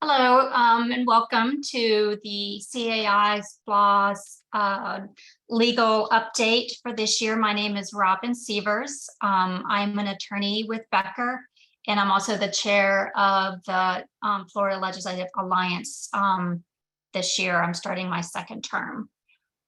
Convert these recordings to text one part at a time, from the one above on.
Hello, and welcome to the CAI-FLA's legal update for this year. My name is Robin Sievers. I'm an attorney with Becker, and I'm also the chair of the Florida Legislative Alliance this year. I'm starting my second term.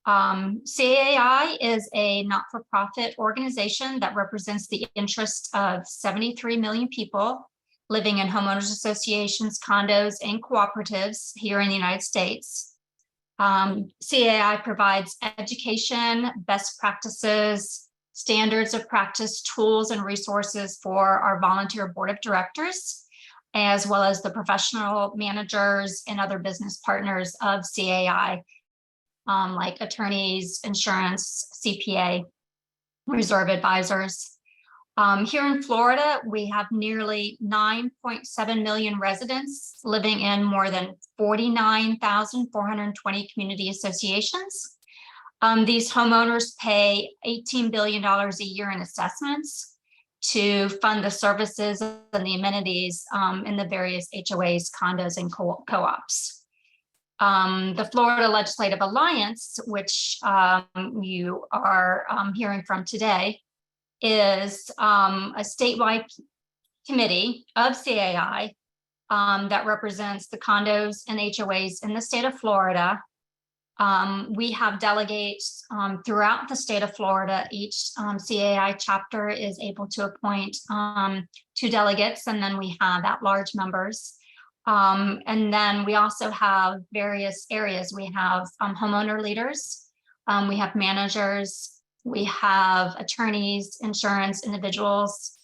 CAI is a not-for-profit organization that represents the interests of 73 million people living in homeowners associations, condos, and cooperatives here in the United States. CAI provides education, best practices, standards of practice, tools, and resources for our volunteer board of directors, as well as the professional managers and other business partners of CAI, like attorneys, insurance, CPA, reserve advisors. Here in Florida, we have nearly 9.7 million residents living in more than 49,420 community associations. These homeowners pay $18 billion a year in assessments to fund the services and the amenities in the various HOAs, condos, and co-ops. The Florida Legislative Alliance, which you are hearing from today, is a statewide committee of CAI that represents the condos and HOAs in the state of Florida. We have delegates throughout the state of Florida. Each CAI chapter is able to appoint 2 delegates, and then we have at-large members. And then we also have various areas. We have homeowner leaders, we have managers, we have attorneys, insurance individuals,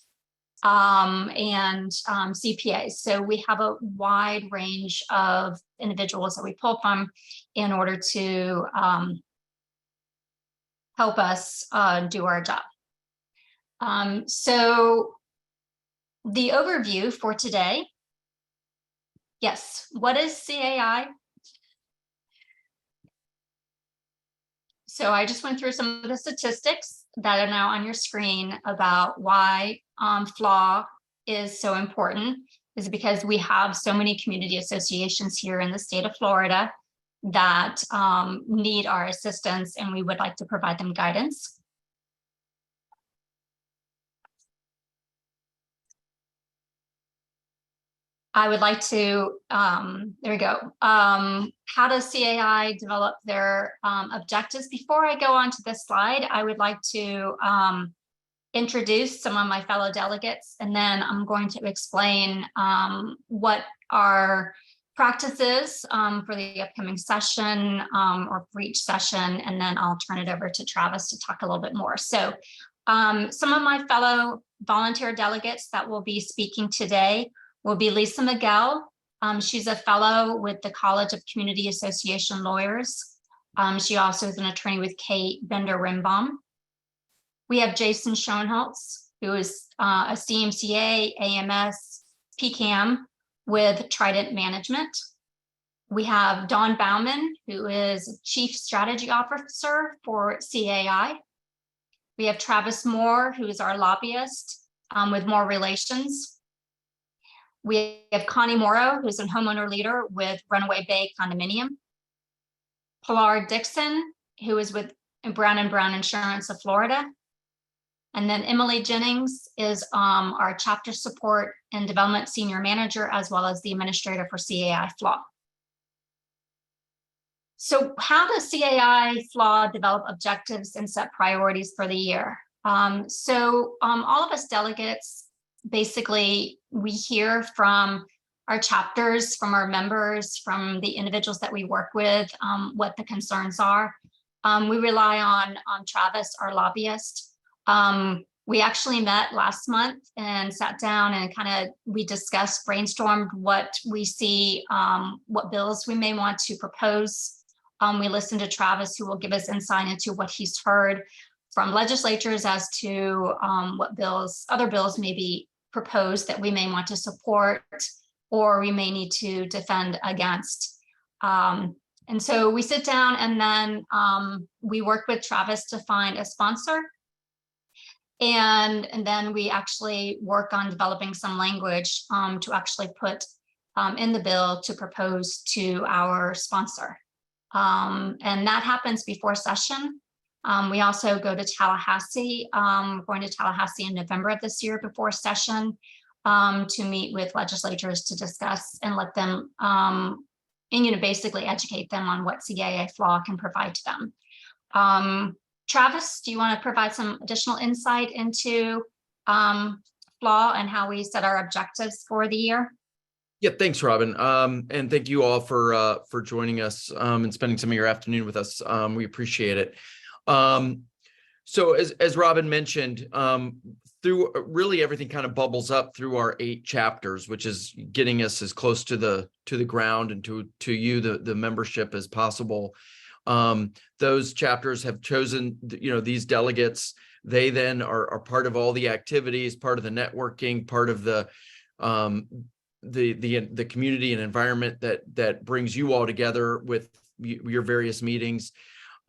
and CPAs. So we have a wide range of individuals that we pull from in order to help us do our job. So the overview for today. Yes, what is CAI? So I just went through some of the statistics that are now on your screen about why FLA is so important, is because we have so many community associations here in the state of Florida that need our assistance, and we would like to provide them guidance. I would like to, there we go. How does CAI develop their objectives? Before I go on to this slide, I would like to introduce some of my fellow delegates, and then I'm going to explain what our practice is for the upcoming session or for each session, and then I'll turn it over to Travis to talk a little bit more. So some of my fellow volunteer delegates that will be speaking today will be Lisa Miguel. She's a fellow with the College of Community Association Lawyers. She also is an attorney with Kate Bender-Rimbaum. We have Jason Schoenholtz, who is a CMCA, AMS, PCAM with Trident Management. We have Dawn Bauman, who is Chief Strategy Officer for CAI. We have Travis Moore, who is our lobbyist with More Relations. We have Connie Morrow, who's a homeowner leader with Runaway Bay Condominium. Pilar Dixon, who is with Brown & Brown Insurance of Florida. And then Emily Jennings is our chapter support and development senior manager, as well as the administrator for CAI-FLA. So how does CAI-FLA develop objectives and set priorities for the year? All of us delegates, basically, we hear from our chapters, from our members, from the individuals that we work with, what the concerns are. We rely on Travis, our lobbyist. We actually met last month and sat down and we discussed, brainstormed what we see, what bills we may want to propose. We listened to Travis, who will give us insight into what he's heard from legislatures as to what bills, other bills may be proposed that we may want to support or we may need to defend against. And so we sit down and then we work with Travis to find a sponsor. And then we actually work on developing some language to actually put in the bill to propose to our sponsor. And that happens before session. We also go to Tallahassee. We're going to Tallahassee in November of this year before session to meet with legislators to discuss and let them, and basically educate them on what CAI-FLA can provide to them. Travis, do you want to provide some additional insight into FLA and how we set our objectives for the year? Yeah, thanks, Robin. And thank you all for joining us and spending some of your afternoon with us. We appreciate it. So as Robin mentioned, through really everything kind of bubbles up through our 8 chapters, which is getting us as close to the ground and to you, the membership, as possible. Those chapters have chosen, these delegates. They then are part of all the activities, part of the networking, part of the community and environment that brings you all together with your various meetings.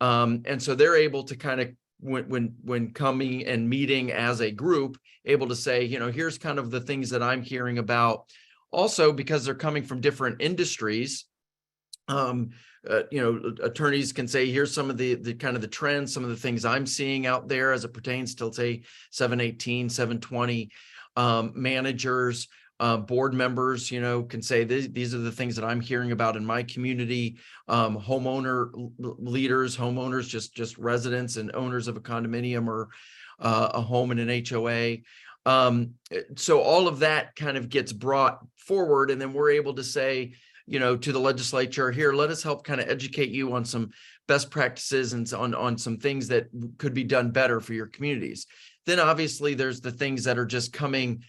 And so they're able to kind of, when coming and meeting as a group, able to say, here's kind of the things that I'm hearing about. Also, because they're coming from different industries, attorneys can say, here's some of the kind of the trends, some of the things I'm seeing out there as it pertains to, say, 718, 720. Managers, board members, can say these are the things that I'm hearing about in my community. Homeowner leaders, homeowners, just residents and owners of a condominium or a home in an HOA. So all of that kind of gets brought forward, and then we're able to say, to the legislature, here, let us help kind of educate you on some best practices and on some things that could be done better for your communities. Then obviously there's the things that are just coming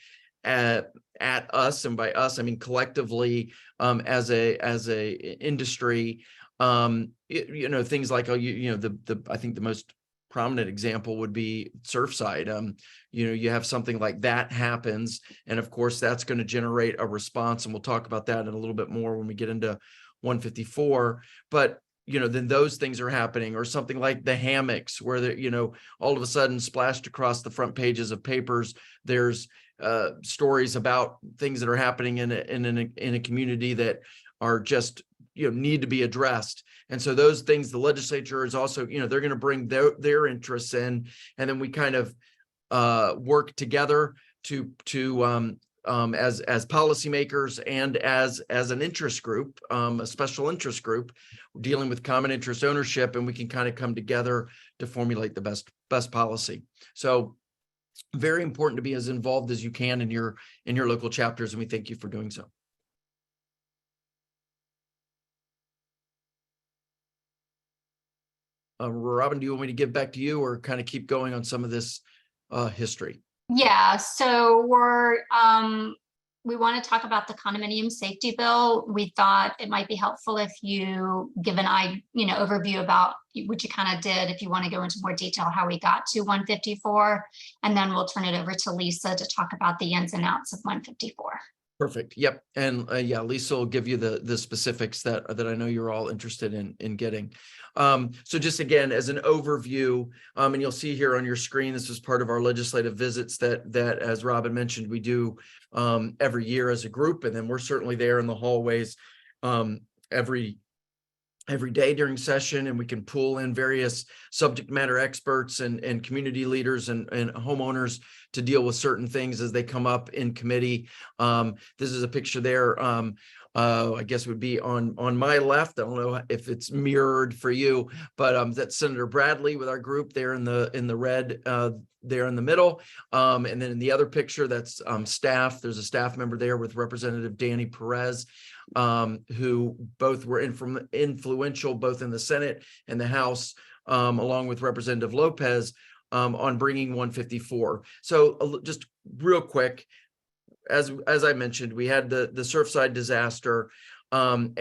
at us, and by us I mean collectively, as a industry. Things like, I think the most prominent example would be Surfside. You have something like that happens, and of course that's going to generate a response, and we'll talk about that in a little bit more when we get into 154. But then those things are happening, or something like the hammocks, where all of a sudden, splashed across the front pages of papers, there's stories about things that are happening in a community that are just need to be addressed. And so those things, the legislature is also, they're going to bring their interests in, and then we kind of work together to as policymakers and as an interest group, a special interest group dealing with common interest ownership, and we can kind of come together to formulate the best policy. So very important to be as involved as you can in your local chapters, and we thank you for doing so. Robin, do you want me to give back to you, or kind of keep going on some of this history? Yeah, so we want to talk about the condominium safety bill. We thought it might be helpful if you give an overview about what you kind of did, if you want to go into more detail how we got to 154, and then we'll turn it over to Lisa to talk about the ins and outs of 154. Perfect. Yep. And yeah, Lisa will give you the specifics that I know you're all interested in getting. So just again, as an overview, and you'll see here on your screen, this is part of our legislative visits that as Robin mentioned, we do every year as a group, and then we're certainly there in the hallways every day during session, and we can pull in various subject matter experts and community leaders and homeowners to deal with certain things as they come up in committee. This is a picture there. I guess it would be on my left. I don't know if it's mirrored for you, but that's Senator Bradley with our group there in the red there in the middle. And then in the other picture, that's staff. There's a staff member there with Representative Danny Perez, who both were influential both in the Senate and the House, along with Representative Lopez, on bringing 154. So just real quick, as I mentioned, we had the Surfside disaster, and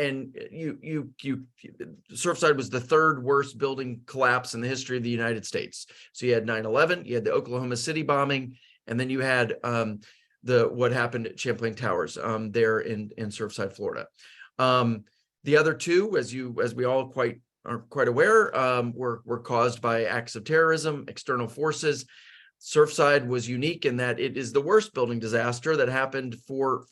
Surfside was the third worst building collapse in the history of the United States. So you had 9/11, you had the Oklahoma City bombing, and then you had what happened at Champlain Towers there in Surfside, Florida. The other two, as we all are quite aware, were caused by acts of terrorism, external forces. Surfside was unique in that it is the worst building disaster that happened for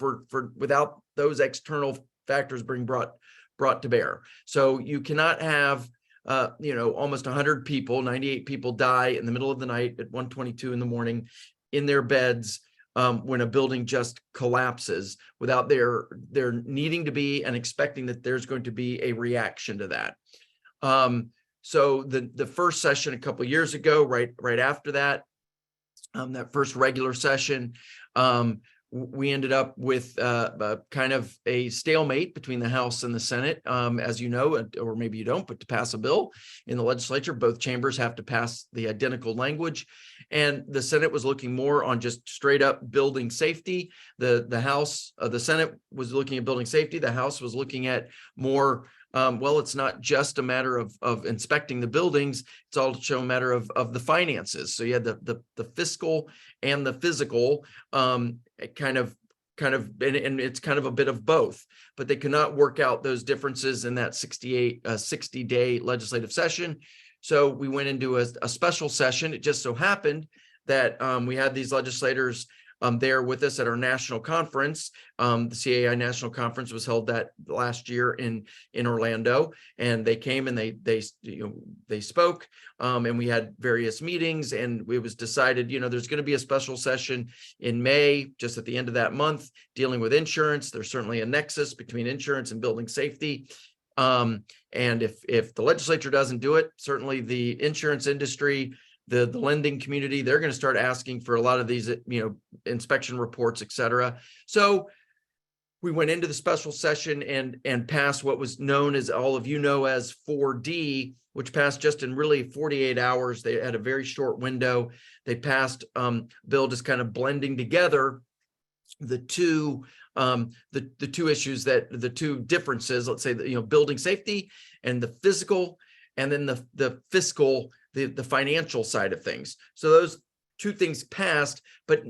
without those external factors being brought to bear. So you cannot have almost 100 people, 98 people die in the middle of the night at 1:22 in the morning in their beds when a building just collapses without there needing to be and expecting that there's going to be a reaction to that. So the first session a couple of years ago, right after that, that first regular session, we ended up with kind of a stalemate between the House and the Senate, as you know, or maybe you don't, but to pass a bill in the legislature, both chambers have to pass the identical language. And the Senate was looking more on just straight up building safety. The Senate was looking at building safety. The House was looking at more, well, it's not just a matter of inspecting the buildings, it's also a matter of the finances. So you had the fiscal and the physical, kind of, and it's kind of a bit of both, but they could not work out those differences in that 60-day legislative session. So we went into a special session. It just so happened that we had these legislators there with us at our national conference. The CAI National Conference was held that last year in Orlando, and they came and they spoke, and we had various meetings, and it was decided, there's going to be a special session in May, just at the end of that month, dealing with insurance. There's certainly a nexus between insurance and building safety. And if the legislature doesn't do it, certainly the insurance industry, the lending community, they're going to start asking for a lot of these, inspection reports, et cetera. So we went into the special session and passed what was known, as all of you know, as 4D, which passed just in really 48 hours. They had a very short window. They passed bill just kind of blending together the two issues, the two differences, let's say, building safety and the physical, and then the fiscal, the financial side of things. So those two things passed, but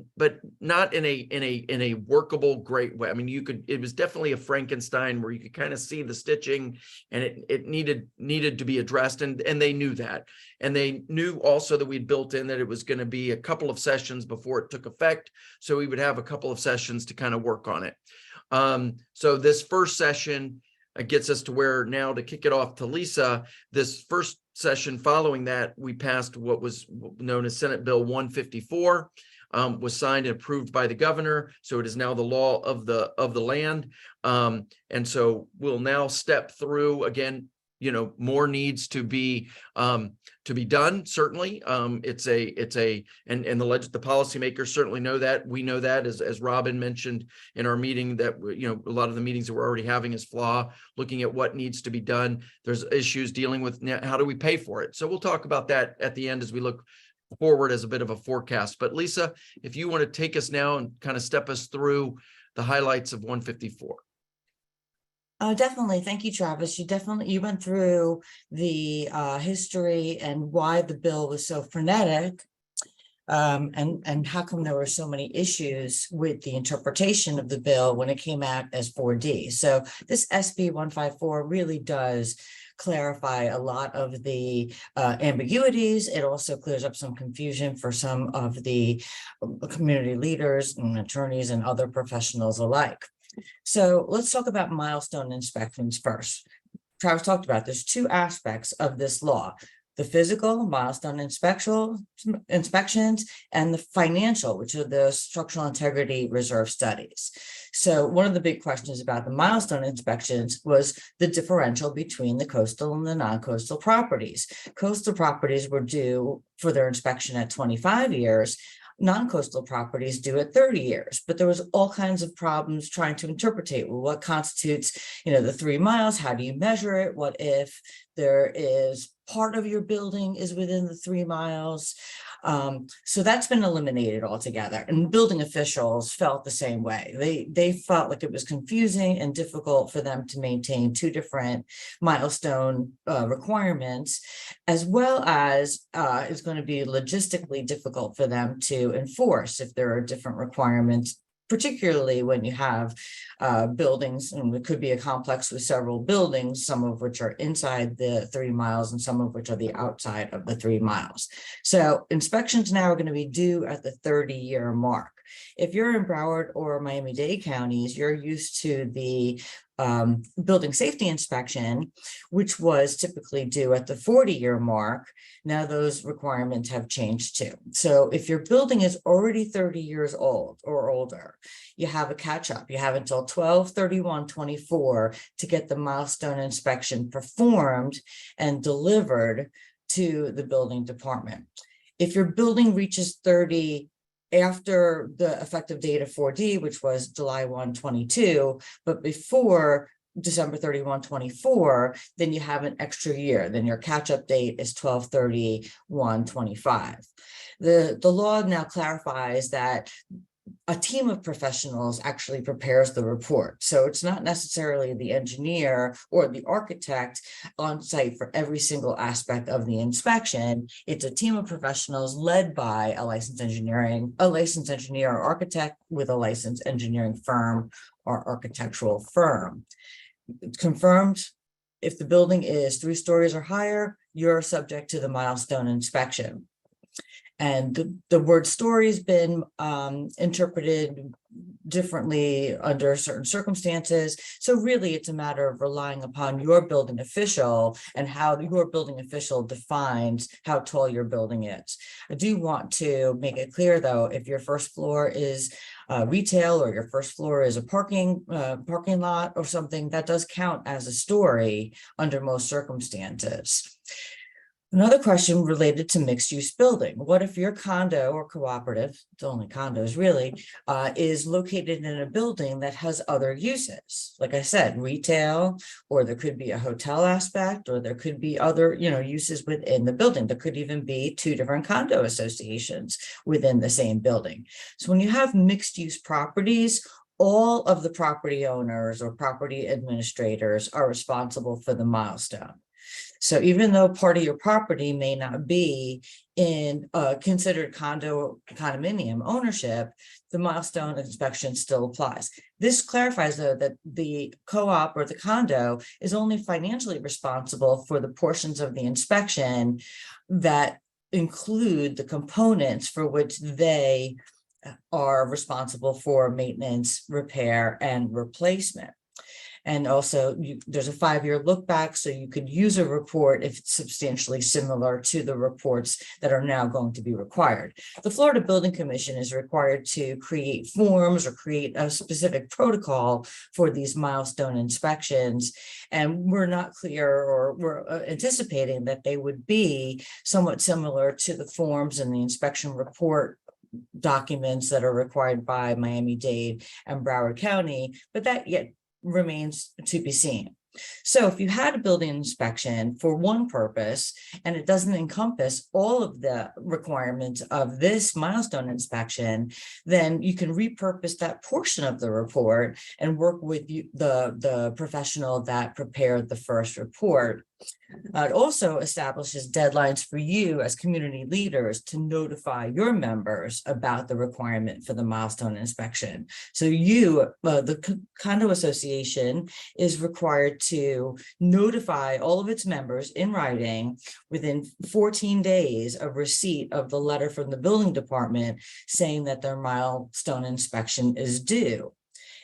not in a workable, great way. I mean, it was definitely a Frankenstein where you could kind of see the stitching, and it needed to be addressed, and they knew that. And they knew also that we'd built in that it was going to be a couple of sessions before it took effect. So we would have a couple of sessions to kind of work on it. So this first session gets us to where now, to kick it off to Lisa, this first session following that, we passed what was known as Senate Bill 154, was signed and approved by the governor. So it is now the law of the land. And so we'll now step through again. More needs to be done. Certainly, and the policymakers certainly know that. We know that, as Robin mentioned in our meeting, that a lot of the meetings that we're already having is FLA, looking at what needs to be done. There's issues dealing with how do we pay for it. So we'll talk about that at the end as we look forward as a bit of a forecast. But Lisa, if you want to take us now and kind of step us through the highlights of 154. Definitely. Thank you, Travis. You went through the history and why the bill was so frenetic, and how come there were so many issues with the interpretation of the bill when it came out as 4D. So this SB 154 really does clarify a lot of the ambiguities. It also clears up some confusion for some of the community leaders and attorneys and other professionals alike. So let's talk about milestone inspections first. Travis talked about there's two aspects of this law: the physical milestone inspections and the financial, which are the structural integrity reserve studies. So one of the big questions about the milestone inspections was the differential between the coastal and the non-coastal properties. Coastal properties were due for their inspection at 25 years. Non-coastal properties due at 30 years, but there was all kinds of problems trying to interpret what constitutes, the 3 miles. How do you measure it? What if there is part of your building is within the 3 miles? So that's been eliminated altogether, and building officials felt the same way. They felt like it was confusing and difficult for them to maintain two different milestone requirements, as well as it's going to be logistically difficult for them to enforce if there are different requirements particularly when you have buildings, and it could be a complex with several buildings, some of which are inside the 3 miles and some of which are the outside of the 3 miles. So inspections now are going to be due at the 30-year mark. If you're in Broward or Miami-Dade counties, you're used to the building safety inspection, which was typically due at the 40-year mark. Now those requirements have changed too. So if your building is already 30 years old or older, you have a catch-up. You have until 12/31/24 to get the milestone inspection performed and delivered to the building department. If your building reaches 30 after the effective date of 4D, which was July 1, 22, but before December 31, 24, then you have an extra year. Then your catch-up date is 12/31/25. The law now clarifies that a team of professionals actually prepares the report. So it's not necessarily the engineer or the architect on site for every single aspect of the inspection. It's a team of professionals led by a licensed engineer or architect with a licensed engineering firm or architectural firm. It's confirmed if the building is 3 stories or higher, you're subject to the milestone inspection. And the word story has been interpreted differently under certain circumstances. So really, it's a matter of relying upon your building official and how your building official defines how tall your building is. I do want to make it clear, though, if your first floor is retail or your first floor is a parking lot or something, that does count as a story under most circumstances. Another question related to mixed-use building. What if your condo or cooperative, it's only condos really, is located in a building that has other uses? Like I said, retail, or there could be a hotel aspect, or there could be other, uses within the building. There could even be 2 different condo associations within the same building. So when you have mixed-use properties, all of the property owners or property administrators are responsible for the milestone. So even though part of your property may not be in considered condominium ownership, the milestone inspection still applies. This clarifies, though, that the co-op or the condo is only financially responsible for the portions of the inspection that include the components for which they are responsible for maintenance, repair, and replacement. And also there's a 5-year look back, so you could use a report if it's substantially similar to the reports that are now going to be required. The Florida Building Commission is required to create forms or create a specific protocol for these milestone inspections. And we're not clear, or we're anticipating that they would be somewhat similar to the forms and the inspection report documents that are required by Miami-Dade and Broward County, but that yet remains to be seen. So if you had a building inspection for one purpose and it doesn't encompass all of the requirements of this milestone inspection, then you can repurpose that portion of the report and work with the professional that prepared the first report. It also establishes deadlines for you as community leaders to notify your members about the requirement for the milestone inspection. So the condo association is required to notify all of its members in writing within 14 days of receipt of the letter from the building department saying that their milestone inspection is due.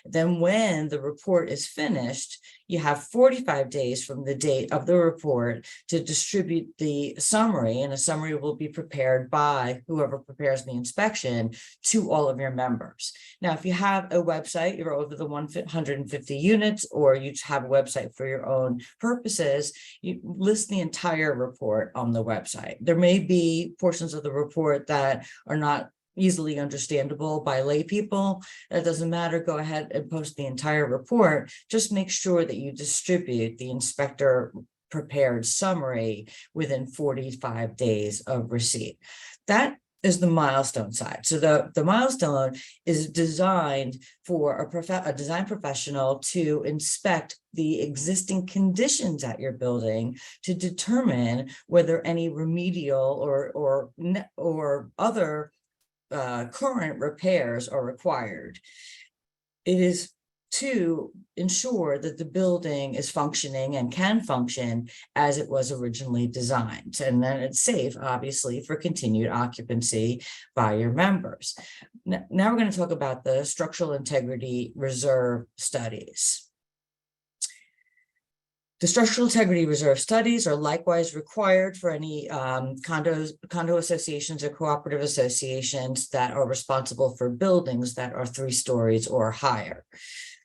Then when the report is finished, you have 45 days from the date of the report to distribute the summary, and a summary will be prepared by whoever prepares the inspection to all of your members. Now, if you have a website, you're over the 150 units, or you have a website for your own purposes, you list the entire report on the website. There may be portions of the report that are not easily understandable by lay people. That doesn't matter. Go ahead and post the entire report. Just make sure that you distribute the inspector prepared summary within 45 days of receipt. That is the milestone side. So the milestone is designed for a design professional to inspect the existing conditions at your building to determine whether any remedial or other current repairs are required. It is to ensure that the building is functioning and can function as it was originally designed. And then it's safe, obviously, for continued occupancy by your members. Now we're going to talk about the structural integrity reserve studies. The structural integrity reserve studies are likewise required for any condo associations or cooperative associations that are responsible for buildings that are 3 stories or higher.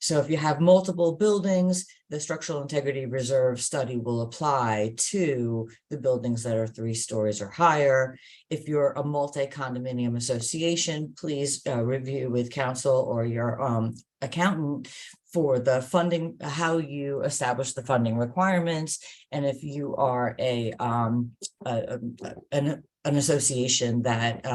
So if you have multiple buildings, the structural integrity reserve study will apply to the buildings that are 3 stories or higher. If you're a multi-condominium association, please review with counsel or your accountant for the funding, how you establish the funding requirements. And if you are an association that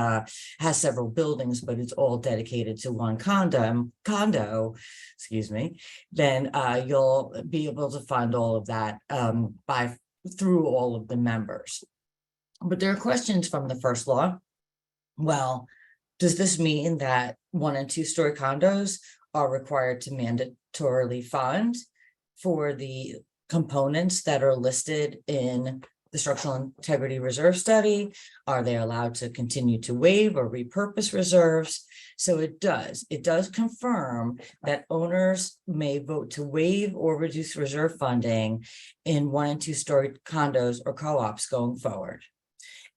has several buildings, but it's all dedicated to one condo, excuse me, then you'll be able to fund all of that through all of the members. But there are questions from the first law. Well, does this mean that 1 and 2 story condos are required to mandatorily fund for the components that are listed in the structural integrity reserve study? Are they allowed to continue to waive or repurpose reserves? So it does confirm that owners may vote to waive or reduce reserve funding in 1 and 2 story condos or co-ops going forward.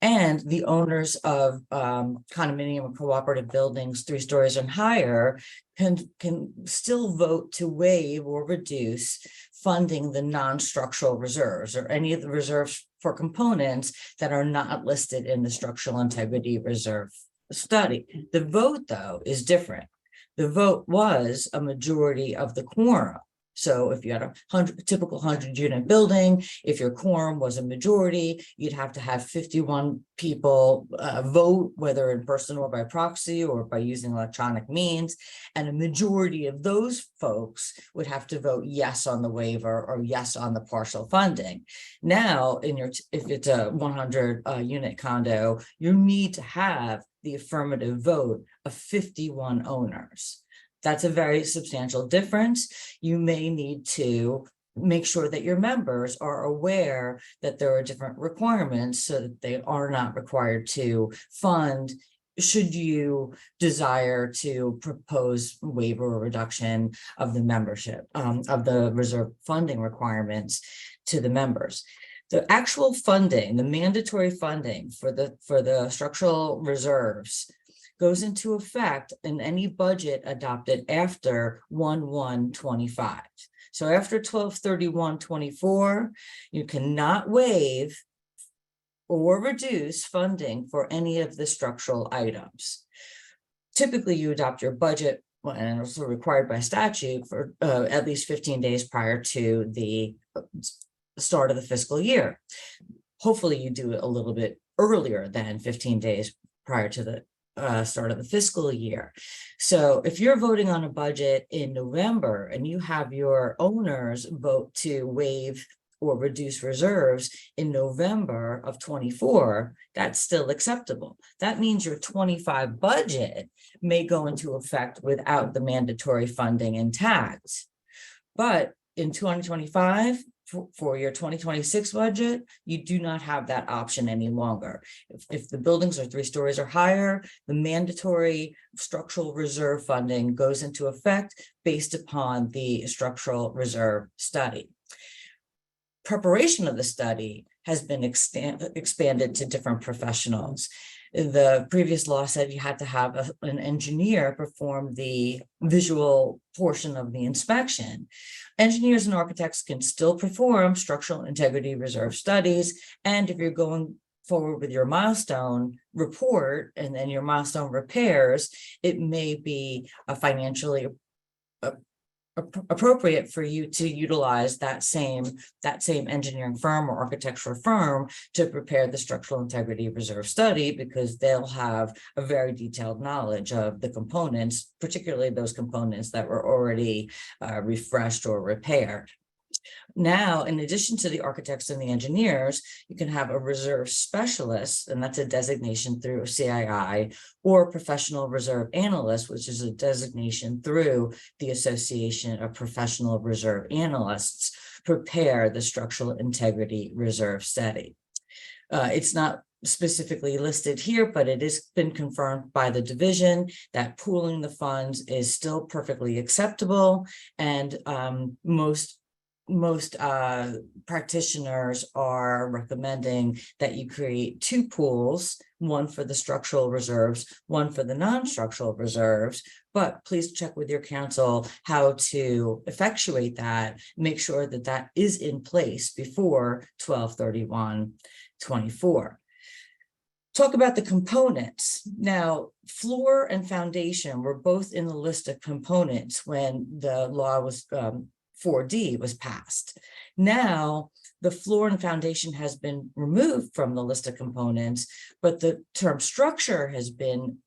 And the owners of condominium or cooperative buildings 3 stories and higher can still vote to waive or reduce funding the non-structural reserves or any of the reserves for components that are not listed in the structural integrity reserve study. The vote, though, is different. The vote was a majority of the quorum. So if you had a typical 100-unit building, if your quorum was a majority, you'd have to have 51 people vote, whether in person or by proxy or by using electronic means. And a majority of those folks would have to vote yes on the waiver or yes on the partial funding. Now, if it's a 100-unit condo, you need to have the affirmative vote of 51 owners. That's a very substantial difference. You may need to make sure that your members are aware that there are different requirements so that they are not required to fund should you desire to propose waiver or reduction of the membership, of the reserve funding requirements to the members. The actual funding, the mandatory funding for the structural reserves goes into effect in any budget adopted after 1/1/25. So after 12/31/24, you cannot waive or reduce funding for any of the structural items. Typically, you adopt your budget, and also required by statute, for at least 15 days prior to the start of the fiscal year. Hopefully, you do it a little bit earlier than 15 days prior to the start of the fiscal year. So if you're voting on a budget in November and you have your owners vote to waive or reduce reserves in November of 24, that's still acceptable. That means your 25 budget may go into effect without the mandatory funding intact. But in 2025, for your 2026 budget, you do not have that option any longer. If the buildings are 3 stories or higher, the mandatory structural reserve funding goes into effect based upon the structural reserve study. Preparation of the study has been expanded to different professionals. The previous law said you had to have an engineer perform the visual portion of the inspection. Engineers and architects can still perform structural integrity reserve studies. And if you're going forward with your milestone report and then your milestone repairs, it may be financially appropriate for you to utilize that same engineering firm or architectural firm to prepare the structural integrity reserve study, because they'll have a very detailed knowledge of the components, particularly those components that were already refreshed or repaired. Now, in addition to the architects and the engineers, you can have a reserve specialist, and that's a designation through CAI, or professional reserve analyst, which is a designation through the Association of Professional Reserve Analysts, prepare the structural integrity reserve study. It's not specifically listed here, but it has been confirmed by the division that pooling the funds is still perfectly acceptable, and most practitioners are recommending that you create two pools, one for the structural reserves, one for the non-structural reserves, but please check with your counsel how to effectuate that, make sure that that is in place before 12/31/24. Talk about the components. Now, floor and foundation were both in the list of components when the law was 4D was passed. Now, the floor and foundation has been removed from the list of components, but the term structure has been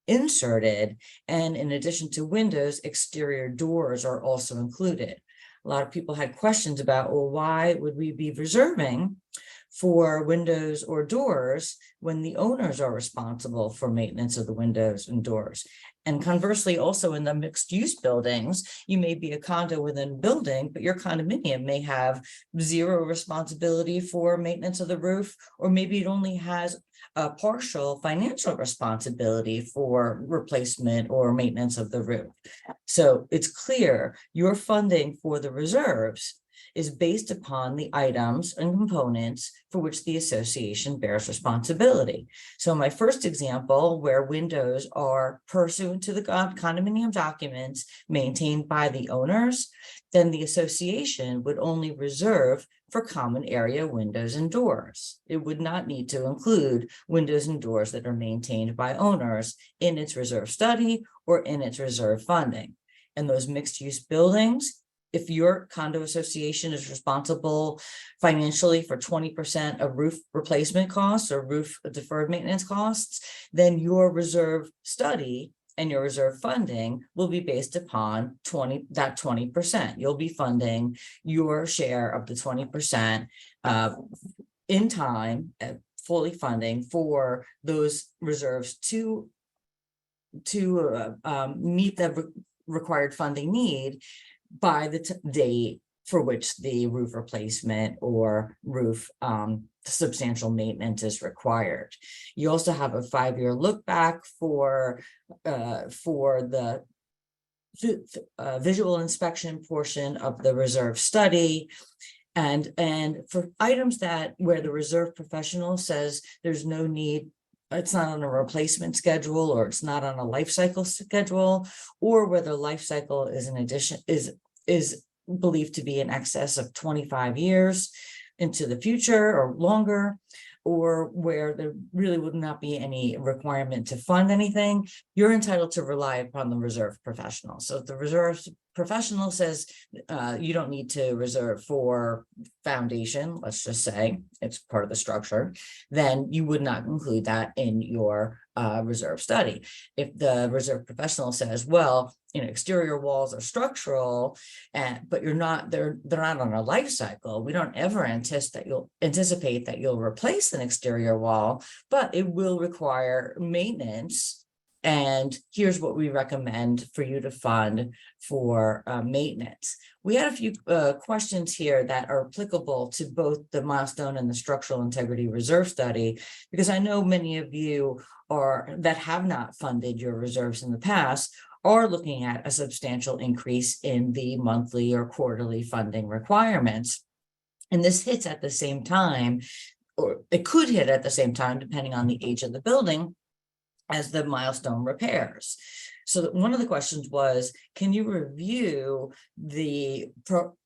inserted. And in addition to windows, exterior doors are also included. A lot of people had questions about, well, why would we be reserving for windows or doors when the owners are responsible for maintenance of the windows and doors? And conversely, also in the mixed use buildings, you may be a condo within a building, but your condominium may have zero responsibility for maintenance of the roof, or maybe it only has a partial financial responsibility for replacement or maintenance of the roof. So it's clear your funding for the reserves is based upon the items and components for which the association bears responsibility. So my first example, where windows are pursuant to the condominium documents maintained by the owners, then the association would only reserve for common area windows and doors. It would not need to include windows and doors that are maintained by owners in its reserve study or in its reserve funding. And those mixed use buildings, if your condo association is responsible financially for 20% of roof replacement costs or roof deferred maintenance costs, then your reserve study and your reserve funding will be based upon 20%. You'll be funding your share of the 20% in time, fully funding for those reserves to meet the required funding need by the date for which the roof replacement or roof substantial maintenance is required. You also have a 5-year look back for the visual inspection portion of the reserve study. And for items that where the reserve professional says there's no need, it's not on a replacement schedule, or it's not on a life cycle schedule, or whether life cycle is in addition is believed to be in excess of 25 years into the future or longer, or where there really would not be any requirement to fund anything, you're entitled to rely upon the reserve professional. So if the reserve professional says you don't need to reserve for foundation, let's just say it's part of the structure, then you would not include that in your reserve study. If the reserve professional says, well, exterior walls are structural, but they're not on a life cycle, we don't ever anticipate that you'll replace an exterior wall, but it will require maintenance. And here's what we recommend for you to fund for maintenance. We had a few questions here that are applicable to both the milestone and the structural integrity reserve study, because I know many of you that have not funded your reserves in the past are looking at a substantial increase in the monthly or quarterly funding requirements. And this hits at the same time, or it could hit at the same time, depending on the age of the building, as the milestone repairs. So one of the questions was, can you review the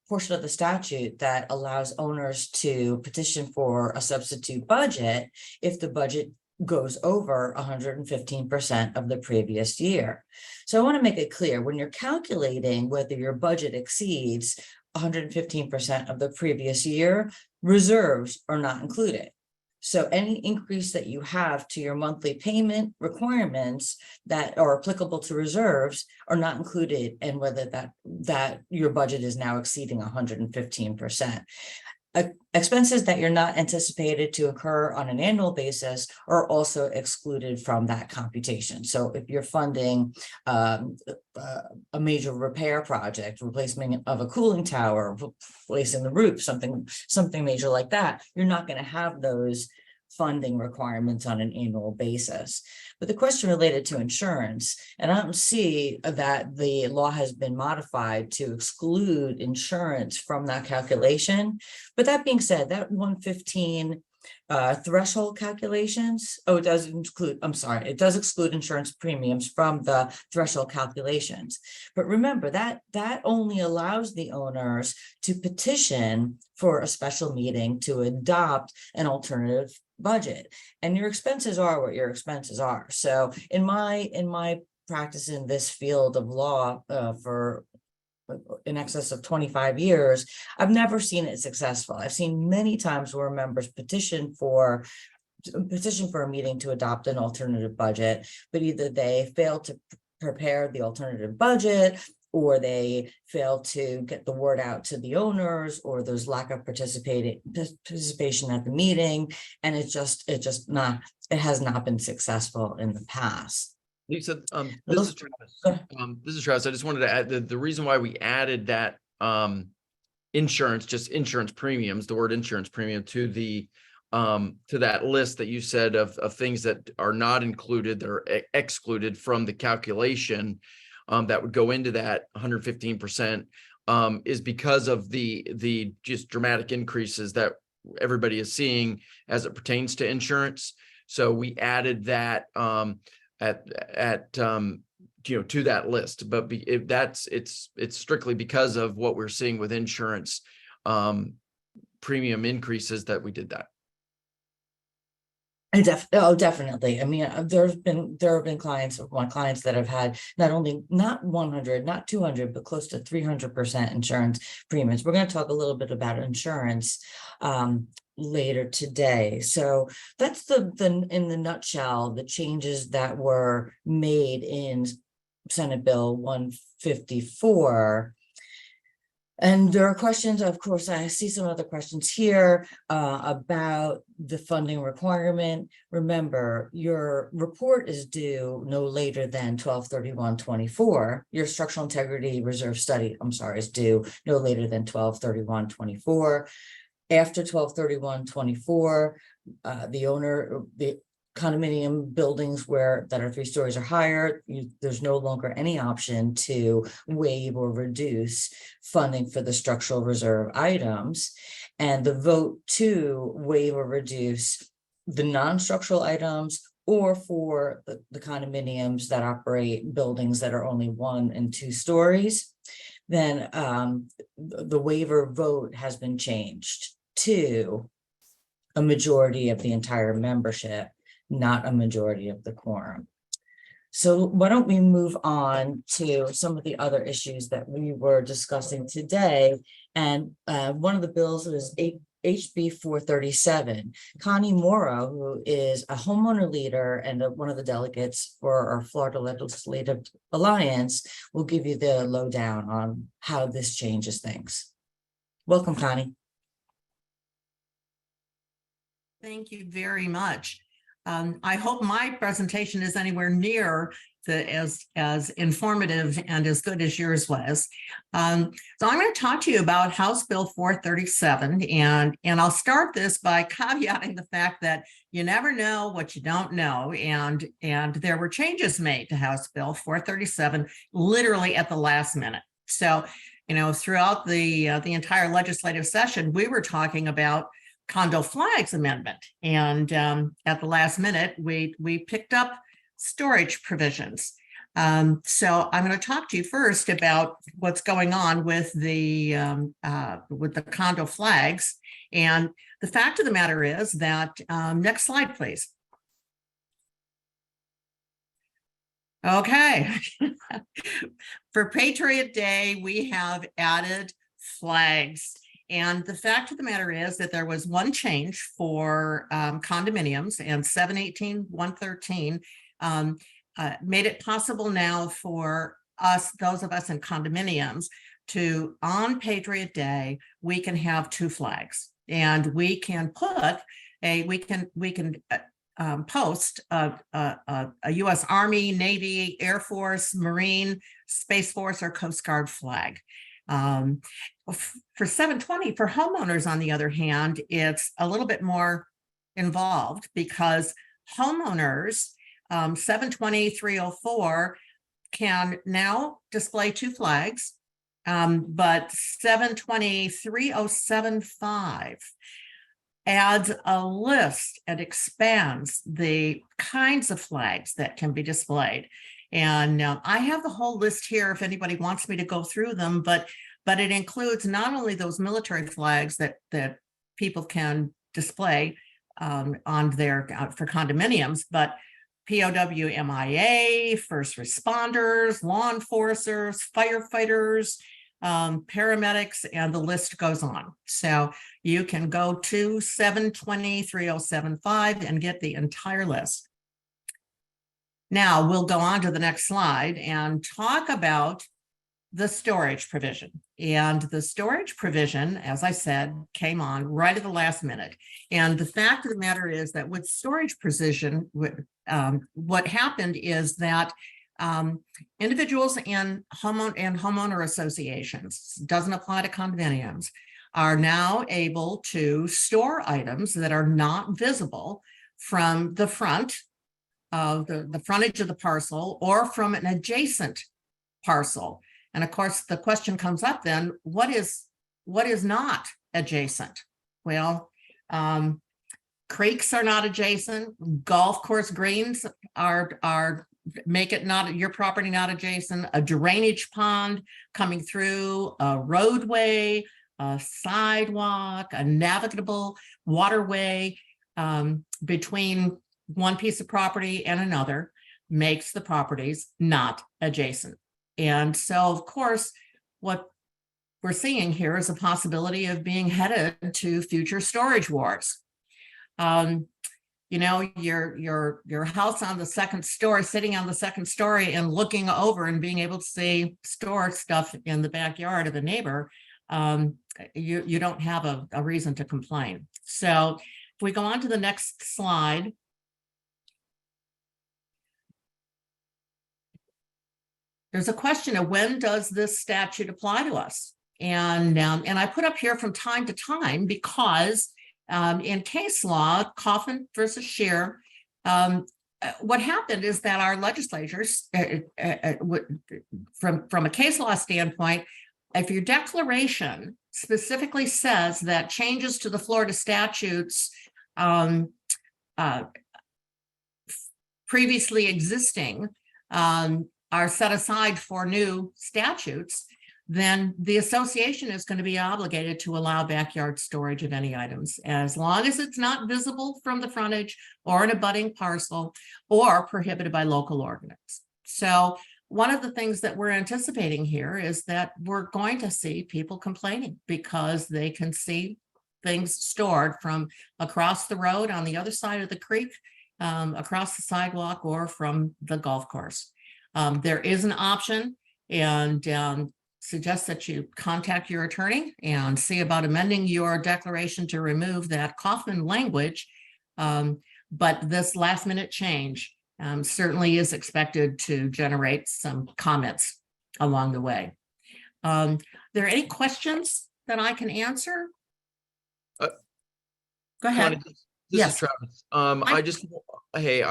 portion of the statute that allows owners to petition for a substitute budget if the budget goes over 115% of the previous year? So I want to make it clear, when you're calculating whether your budget exceeds 115% of the previous year, reserves are not included. So any increase that you have to your monthly payment requirements that are applicable to reserves are not included in whether that your budget is now exceeding 115%. Expenses that you're not anticipated to incur on an annual basis are also excluded from that computation. So if you're funding a major repair project, replacement of a cooling tower, replacing the roof, something major like that, you're not going to have those funding requirements on an annual basis. But the question related to insurance, and I don't see that the law has been modified to exclude insurance from that calculation. But that being said, that 115 threshold calculations, it does include, I'm sorry, it does exclude insurance premiums from the threshold calculations. But remember that only allows the owners to petition for a special meeting to adopt an alternative budget, and your expenses are what your expenses are. So in my practice in this field of law for in excess of 25 years, I've never seen it successful. I've seen many times where members petition for a meeting to adopt an alternative budget, but either they fail to prepare the alternative budget, or they fail to get the word out to the owners, or there's lack of participation at the meeting, and it has not been successful in the past. Lisa, this is Travis. This is Travis. I just wanted to add the reason why we added that insurance premiums, the word insurance premium, to the to that list that you said of things that are not included, that are excluded from the calculation. That would go into that 115% is because of the just dramatic increases that everybody is seeing as it pertains to insurance. So we added that to that list, but it's strictly because of what we're seeing with insurance premium increases that we did that. Definitely. I mean, there have been clients that have had not 100, not 200, but close to 300% insurance premiums. We're going to talk a little bit about insurance later today. So that's in the nutshell, the changes that were made in Senate Bill 154. And there are questions, of course, I see some other questions here about the funding requirement. Remember, your report is due no later than 12/31/24. Your structural integrity reserve study, is due no later than 12/31/24. After 12/31/24, the condominium buildings that are 3 stories or higher, there's no longer any option to waive or reduce funding for the structural reserve items. And the vote to waive or reduce the non-structural items, or for the condominiums that operate buildings that are only 1 and 2 stories, then the waiver vote has been changed to a majority of the entire membership, not a majority of the quorum. So why don't we move on to some of the other issues that we were discussing today. And one of the bills is HB 437. Connie Morrow, who is a homeowner leader and one of the delegates for our Florida Legislative Alliance, will give you the lowdown on how this changes things. Welcome, Connie. Thank you very much. I hope my presentation is anywhere near as informative and as good as yours was. So I'm going to talk to you about House Bill 437, and I'll start this by caveating the fact that you never know what you don't know, and there were changes made to House Bill 437 literally at the last minute. So, throughout the entire legislative session, we were talking about condo flags amendment, and at the last minute we picked up storage provisions. So I'm going to talk to you first about what's going on with the condo flags. And the fact of the matter is that next slide, please. Okay. For Patriot Day, we have added flags. And the fact of the matter is that there was one change for condominiums, and 718.113 made it possible now for us, those of us in condominiums, to, on Patriot Day, we can have 2 flags, and we can put post a U.S. Army, Navy, Air Force, Marine, Space Force, or Coast Guard flag. For 720, for homeowners, on the other hand, it's a little bit more involved, because homeowners, 720.304 can now display 2 flags, but 720.307.5 adds a list and expands the kinds of flags that can be displayed. And I have the whole list here if anybody wants me to go through them, but it includes not only those military flags that people can display on their for condominiums, but POW, MIA, first responders, law enforcers, firefighters, paramedics, and the list goes on. So you can go to 720.307.5 and get the entire list. Now we'll go on to the next slide and talk about the storage provision. And the storage provision, as I said, came on right at the last minute. And the fact of the matter is that with storage provision, what happened is that individuals and homeowner associations, doesn't apply to condominiums, are now able to store items that are not visible from the front of the frontage of the parcel or from an adjacent parcel. And of course, the question comes up then, what is not adjacent? Well, creeks are not adjacent. Golf course greens make it not your property not adjacent. A drainage pond coming through, a roadway, a sidewalk, a navigable waterway between one piece of property and another makes the properties not adjacent. And so, of course, what we're seeing here is a possibility of being headed to future storage wars. You know, your house on the second story, sitting on the second story and looking over and being able to store stuff in the backyard of a neighbor, you don't have a reason to complain. So if we go on to the next slide. There's a question of when does this statute apply to us? And I put up here from time to time because in case law, Coffin versus Scheer, what happened is that our legislatures, from a case law standpoint, if your declaration specifically says that changes to the Florida statutes previously existing are set aside for new statutes, then the association is going to be obligated to allow backyard storage of any items, as long as it's not visible from the frontage or an abutting parcel or prohibited by local ordinance. So one of the things that we're anticipating here is that we're going to see people complaining because they can see things stored from across the road on the other side of the creek, across the sidewalk, or from the golf course. There is an option, and suggest that you contact your attorney and see about amending your declaration to remove that Kaufman language. But this last minute change certainly is expected to generate some comments along the way. Are there any questions that I can answer? Go ahead. Connie, this Yes. is Travis. I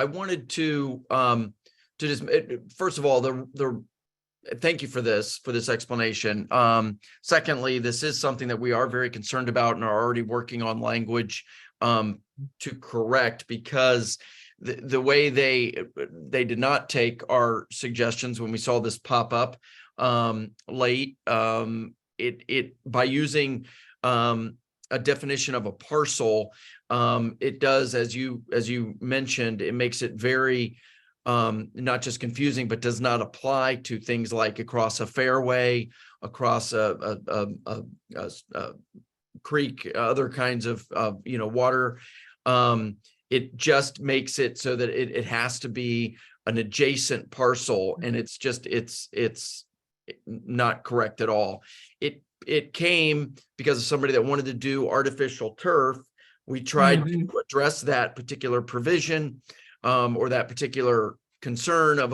wanted to just first of all, thank you for this explanation. Secondly, this is something that we are very concerned about and are already working on language to correct, because the way they did not take our suggestions when we saw this pop up late, it by using a definition of a parcel, it does, as you mentioned, it makes it very not just confusing, but does not apply to things like across a fairway, across a creek, other kinds of, water. It just makes it so that it has to be an adjacent parcel, and it's not correct at all. It came because of somebody that wanted to do artificial turf. We tried to address that particular provision, or that particular concern of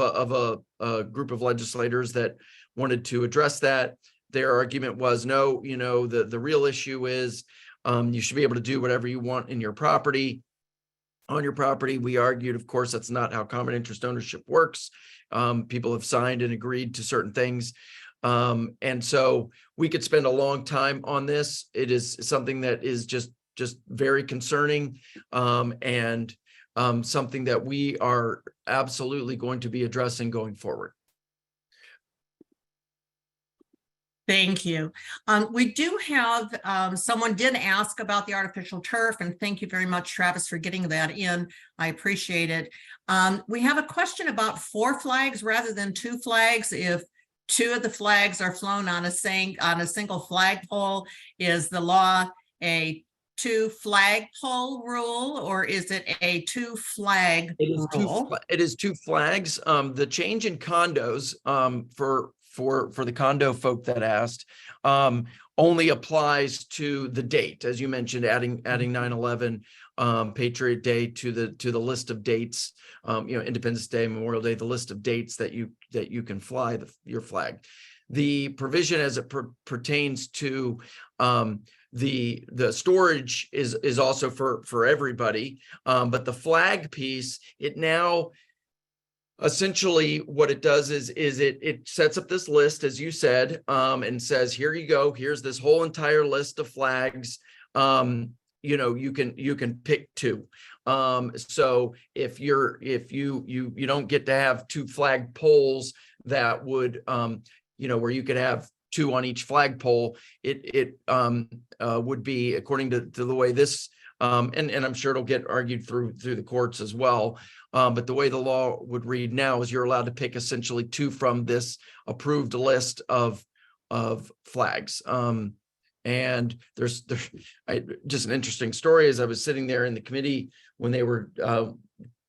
a group of legislators that wanted to address that. Their argument was, no, the real issue is you should be able to do whatever you want in your property. On your property. We argued, of course, that's not how common interest ownership works. People have signed and agreed to certain things. And so we could spend a long time on this. It is something that is just very concerning, and something that we are absolutely going to be addressing going forward. Thank you. We do have, someone did ask about the artificial turf, and thank you very much, Travis, for getting that in. I appreciate it. We have a question about 4 flags rather than 2 flags. If 2 of the flags are flown on a single flagpole, is the law a 2 flagpole rule, or is it a 2 flag rule? It is 2 flags. The change in condos, for the condo folk that asked, only applies to the date, as you mentioned, adding 9/11, Patriot Day to the list of dates, Independence Day, Memorial Day, the list of dates that you can fly your flag. The provision as it pertains to the storage is also for everybody, but the flag piece, it now essentially what it does is it sets up this list, as you said, and says, here you go, here's this whole entire list of flags. You can pick 2. So if you don't get to have 2 flag poles that would where you could have 2 on each flagpole, it would be, according to the way this, and I'm sure it'll get argued through the courts as well. But the way the law would read now is you're allowed to pick essentially 2 from this approved list of flags. And there's just an interesting story. As I was sitting there in the committee when they were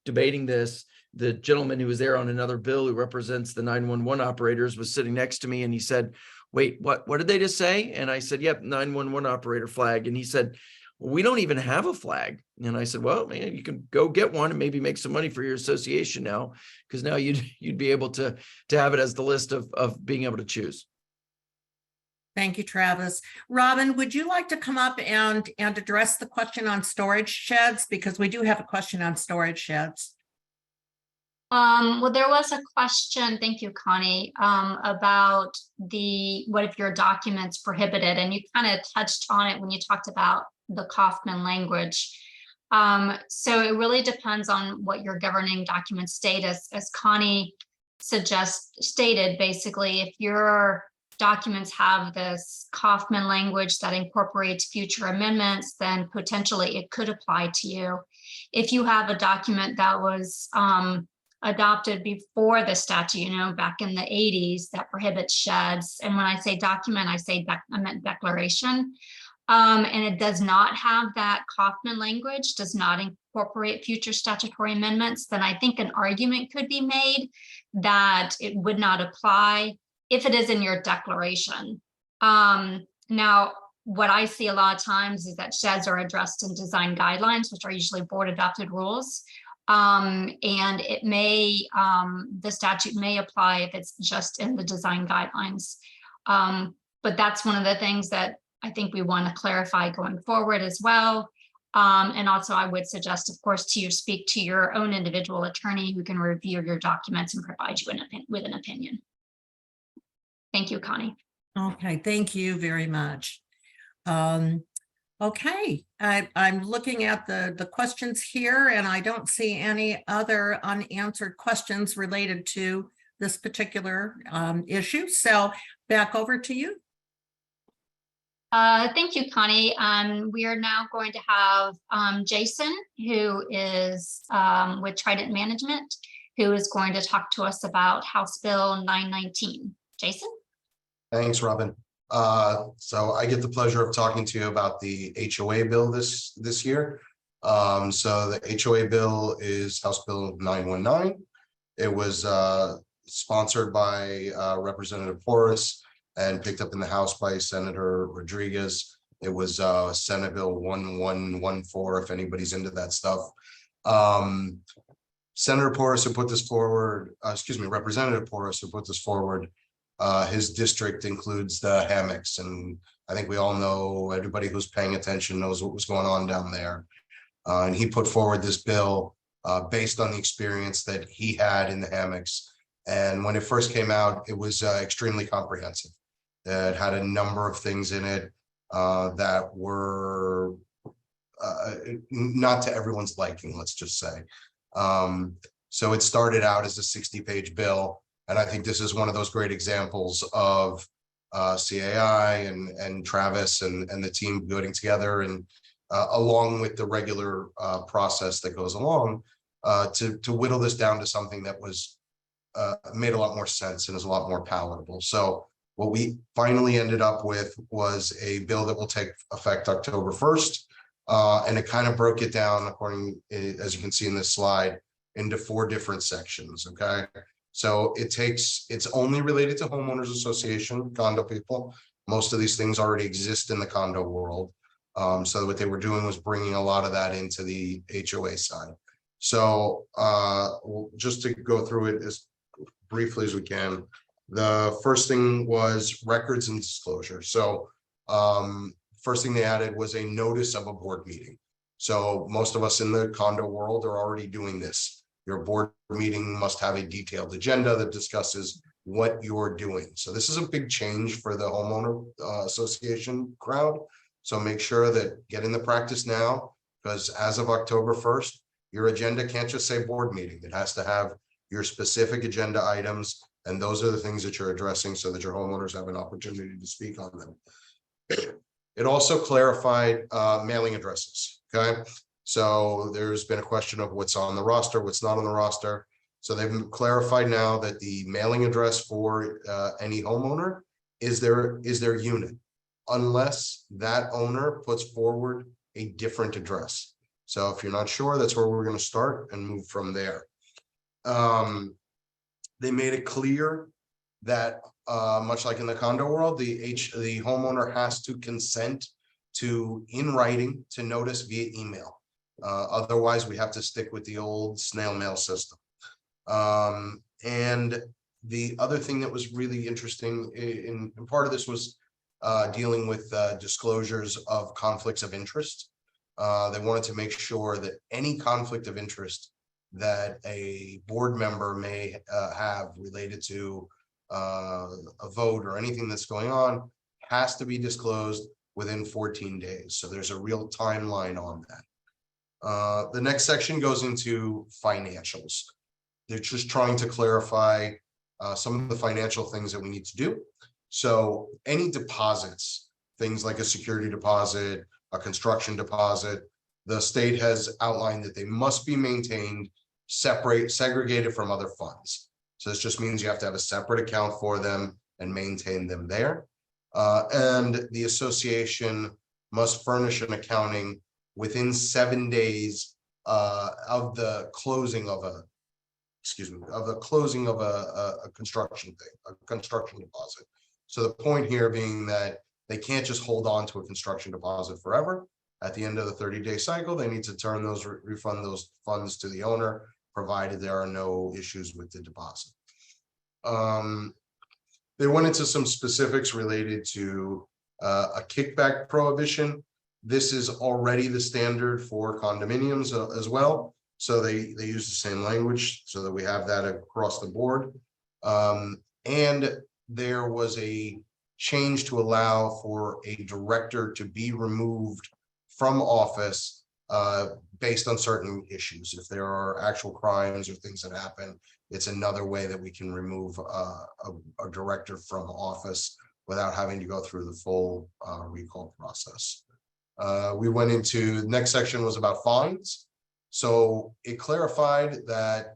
debating this, the gentleman who was there on another bill who represents the 911 operators was sitting next to me, and he said, wait, what did they just say? And I said, yep, 911 operator flag. And he said, we don't even have a flag. And I said, well, man, you can go get one and maybe make some money for your association now, because now you'd be able to have it as the list of being able to choose. Thank you, Travis. Robin, would you like to come up and address the question on storage sheds? Because we do have a question on storage sheds. Well, there was a question, thank you, Connie, about what if your document's prohibited, and you kind of touched on it when you talked about the Kaufman language. So it really depends on what your governing document state is. As Connie stated, basically, if your documents have this Kaufman language that incorporates future amendments, then potentially it could apply to you. If you have a document that was adopted before the statute, back in the 80s, that prohibits sheds. And when I say document, I meant declaration. And it does not have that Kaufman language, does not incorporate future statutory amendments, then I think an argument could be made that it would not apply if it is in your declaration. Now, what I see a lot of times is that sheds are addressed in design guidelines, which are usually board adopted rules. And it may, the statute may apply if it's just in the design guidelines. But that's one of the things that I think we want to clarify going forward as well. And also I would suggest, of course, to you speak to your own individual attorney who can review your documents and provide you with an opinion. Thank you, Connie. Okay, thank you very much. Okay, I'm looking at the questions here, and I don't see any other unanswered questions related to this particular issue. So back over to you. Thank you, Connie. We are now going to have Jason, who is with Trident Management, who is going to talk to us about House Bill 919. Jason? Thanks, Robin. So I get the pleasure of talking to you about the HOA bill this year. So the HOA bill is House Bill 919. It was sponsored by Representative Porras and picked up in the House by Senator Rodriguez. It was Senate Bill 1114, if anybody's into that stuff. Senator Porras who put this forward, Representative Porras who put this forward, his district includes the hammocks, and I think we all know, everybody who's paying attention knows what was going on down there. And he put forward this bill based on the experience that he had in the hammocks. And when it first came out, it was extremely comprehensive. It had a number of things in it that were not to everyone's liking, let's just say. So it started out as a 60-page bill. And I think this is one of those great examples of CAI and Travis and the team getting together and along with the regular process that goes along to whittle this down to something that was made a lot more sense and is a lot more palatable. So what we finally ended up with was a bill that will take effect October 1st. And it kind of broke it down according, as you can see in this slide, into 4 different sections. Okay. So it's only related to homeowners association, condo people. Most of these things already exist in the condo world. So what they were doing was bringing a lot of that into the HOA side. So just to go through it as briefly as we can, the first thing was records and disclosure. So first thing they added was a notice of a board meeting. So most of us in the condo world are already doing this. Your board meeting must have a detailed agenda that discusses what you're doing. So this is a big change for the homeowner association crowd. So make sure that get in the practice now, because as of October 1st, your agenda can't just say board meeting. It has to have your specific agenda items. And those are the things that you're addressing so that your homeowners have an opportunity to speak on them. It also clarified mailing addresses. Okay. So there's been a question of what's on the roster, what's not on the roster. So they've clarified now that the mailing address for any homeowner is their unit, unless that owner puts forward a different address. So if you're not sure, that's where we're going to start and move from there. They made it clear that much like in the condo world, the homeowner has to consent to, in writing, to notice via email. Otherwise, we have to stick with the old snail mail system. And the other thing that was really interesting in part of this was dealing with disclosures of conflicts of interest. They wanted to make sure that any conflict of interest that a board member may have related to a vote or anything that's going on has to be disclosed within 14 days. So there's a real timeline on that. The next section goes into financials. They're just trying to clarify some of the financial things that we need to do. So any deposits, things like a security deposit, a construction deposit, the state has outlined that they must be maintained segregated from other funds. So this just means you have to have a separate account for them and maintain them there. And the association must furnish an accounting within 7 days of the closing of a construction deposit. So the point here being that they can't just hold on to a construction deposit forever. At the end of the 30-day cycle, they need to turn those, refund those funds to the owner, provided there are no issues with the deposit. They went into some specifics related to a kickback prohibition. This is already the standard for condominiums as well. So they use the same language so that we have that across the board. And there was a change to allow for a director to be removed from office based on certain issues. If there are actual crimes or things that happen, it's another way that we can remove a director from office without having to go through the full recall process. We went into the next section was about fines. So it clarified that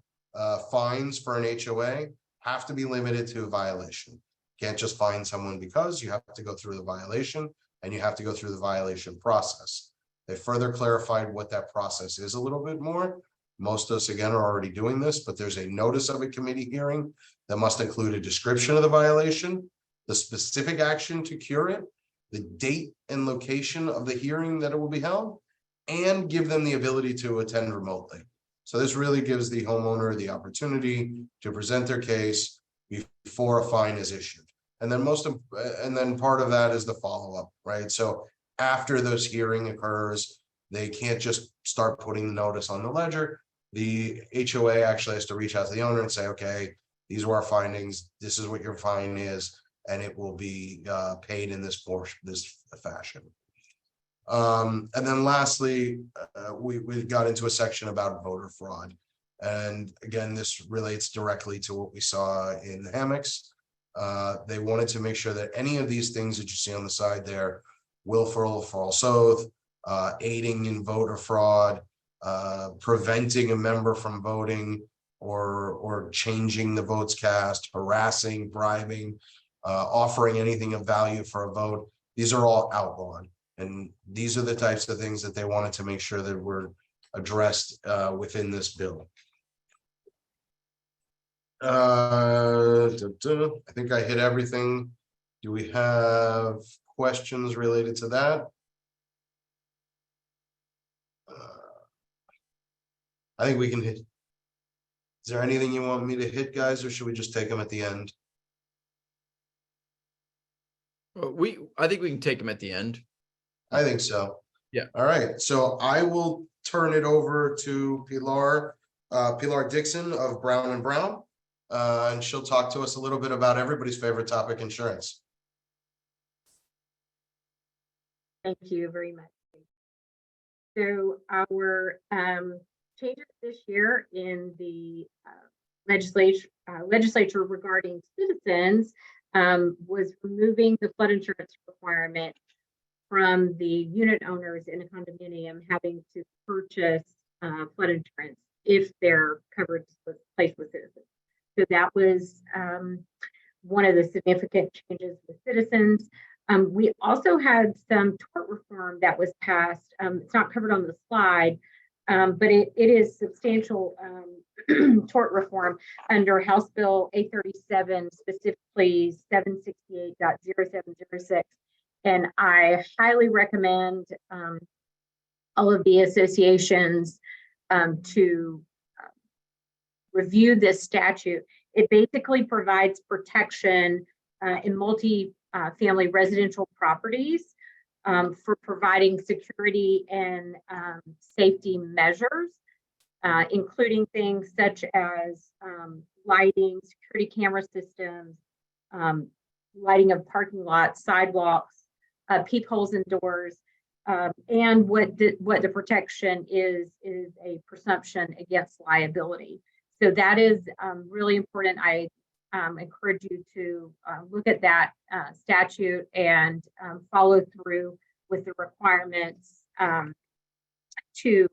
fines for an HOA have to be limited to a violation. Can't just find someone because you have to go through the violation and you have to go through the violation process. They further clarified what that process is a little bit more. Most of us, again, are already doing this, but there's a notice of a committee hearing that must include a description of the violation, the specific action to cure it, the date and location of the hearing that it will be held, and give them the ability to attend remotely. So this really gives the homeowner the opportunity to present their case before a fine is issued. And then part of that is the follow-up, right? So after this hearing occurs, they can't just start putting the notice on the ledger. The HOA actually has to reach out to the owner and say, okay, these were our findings. This is what your fine is, and it will be paid in this fashion. And then lastly, we got into a section about voter fraud. And again, this relates directly to what we saw in the hammocks. They wanted to make sure that any of these things that you see on the side there, willful, false oath, aiding in voter fraud, preventing a member from voting or changing the votes cast, harassing, bribing, offering anything of value for a vote, these are all outlawed. And these are the types of things that they wanted to make sure that were addressed within this bill. I think I hit everything. Do we have questions related to that? I think we can hit. Is there anything you want me to hit, guys, or should we just take them at the end? I think we can take them at the end. I think so. Yeah. All right. So I will turn it over to Pilar Dixon of Brown and Brown. And she'll talk to us a little bit about everybody's favorite topic, insurance. Thank you very much. So our changes this year in the legislature regarding citizens was removing the flood insurance requirement from the unit owners in a condominium having to purchase flood insurance if their coverage was placed with citizens. So that was one of the significant changes with citizens. We also had some tort reform that was passed. It's not covered on the slide, but it is substantial tort reform under House Bill 837, specifically 768.0706. And I highly recommend all of the associations to review this statute. It basically provides protection in multi-family residential properties for providing security and safety measures, including things such as lighting, security camera systems, lighting of parking lots, sidewalks, peepholes in doors, and what the protection is a presumption against liability. So that is really important. I encourage you to look at that statute and follow through with the requirements to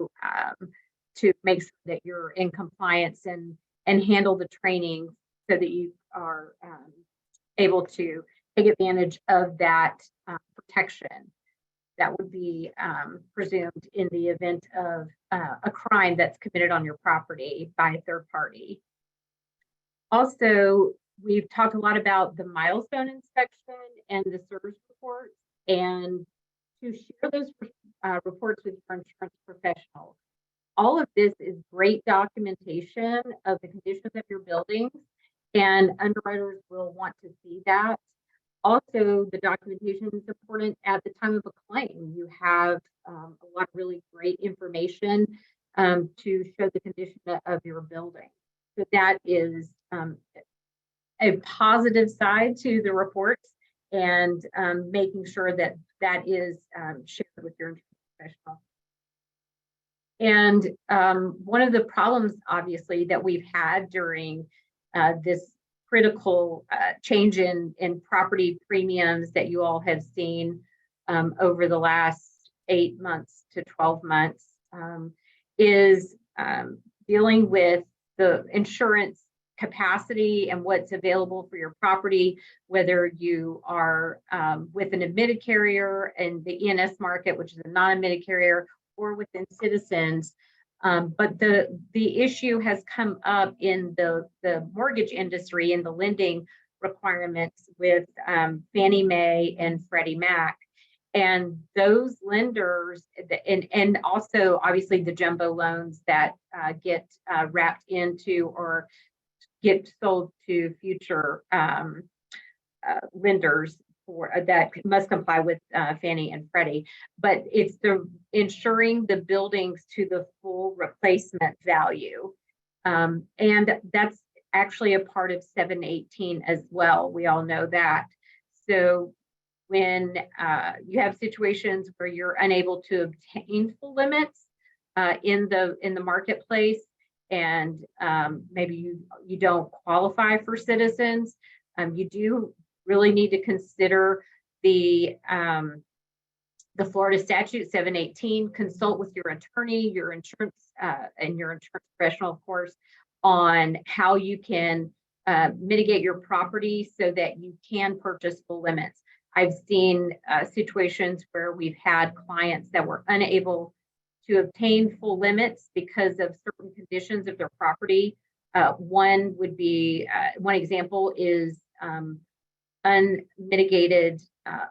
make sure that you're in compliance and handle the training so that you are able to take advantage of that protection that would be presumed in the event of a crime that's committed on your property by a third party. Also, we've talked a lot about the milestone inspection and the service reports, and to share those reports with your insurance professional. All of this is great documentation of the conditions of your buildings, and underwriters will want to see that. Also, the documentation is important at the time of a claim. You have a lot of really great information to show the condition of your building. So that is a positive side to the reports, and making sure that that is shared with your insurance professional. And one of the problems, obviously, that we've had during this critical change in property premiums that you all have seen over the last 8 months to 12 months is dealing with the insurance capacity and what's available for your property, whether you are with an admitted carrier in the E&S market, which is a non-admitted carrier, or within Citizens. But the issue has come up in the mortgage industry and the lending requirements with Fannie Mae and Freddie Mac. And those lenders, and also obviously the jumbo loans that get wrapped into or get sold to future lenders that must comply with Fannie and Freddie. But it's the ensuring the buildings to the full replacement value. And that's actually a part of 718 as well. We all know that. So when you have situations where you're unable to obtain full limits in the marketplace, and maybe you don't qualify for Citizens, you do really need to consider the Florida statute 718. Consult with your attorney, your insurance and your insurance professional, of course, on how you can mitigate your property so that you can purchase full limits. I've seen situations where we've had clients that were unable to obtain full limits because of certain conditions of their property. One example is unmitigated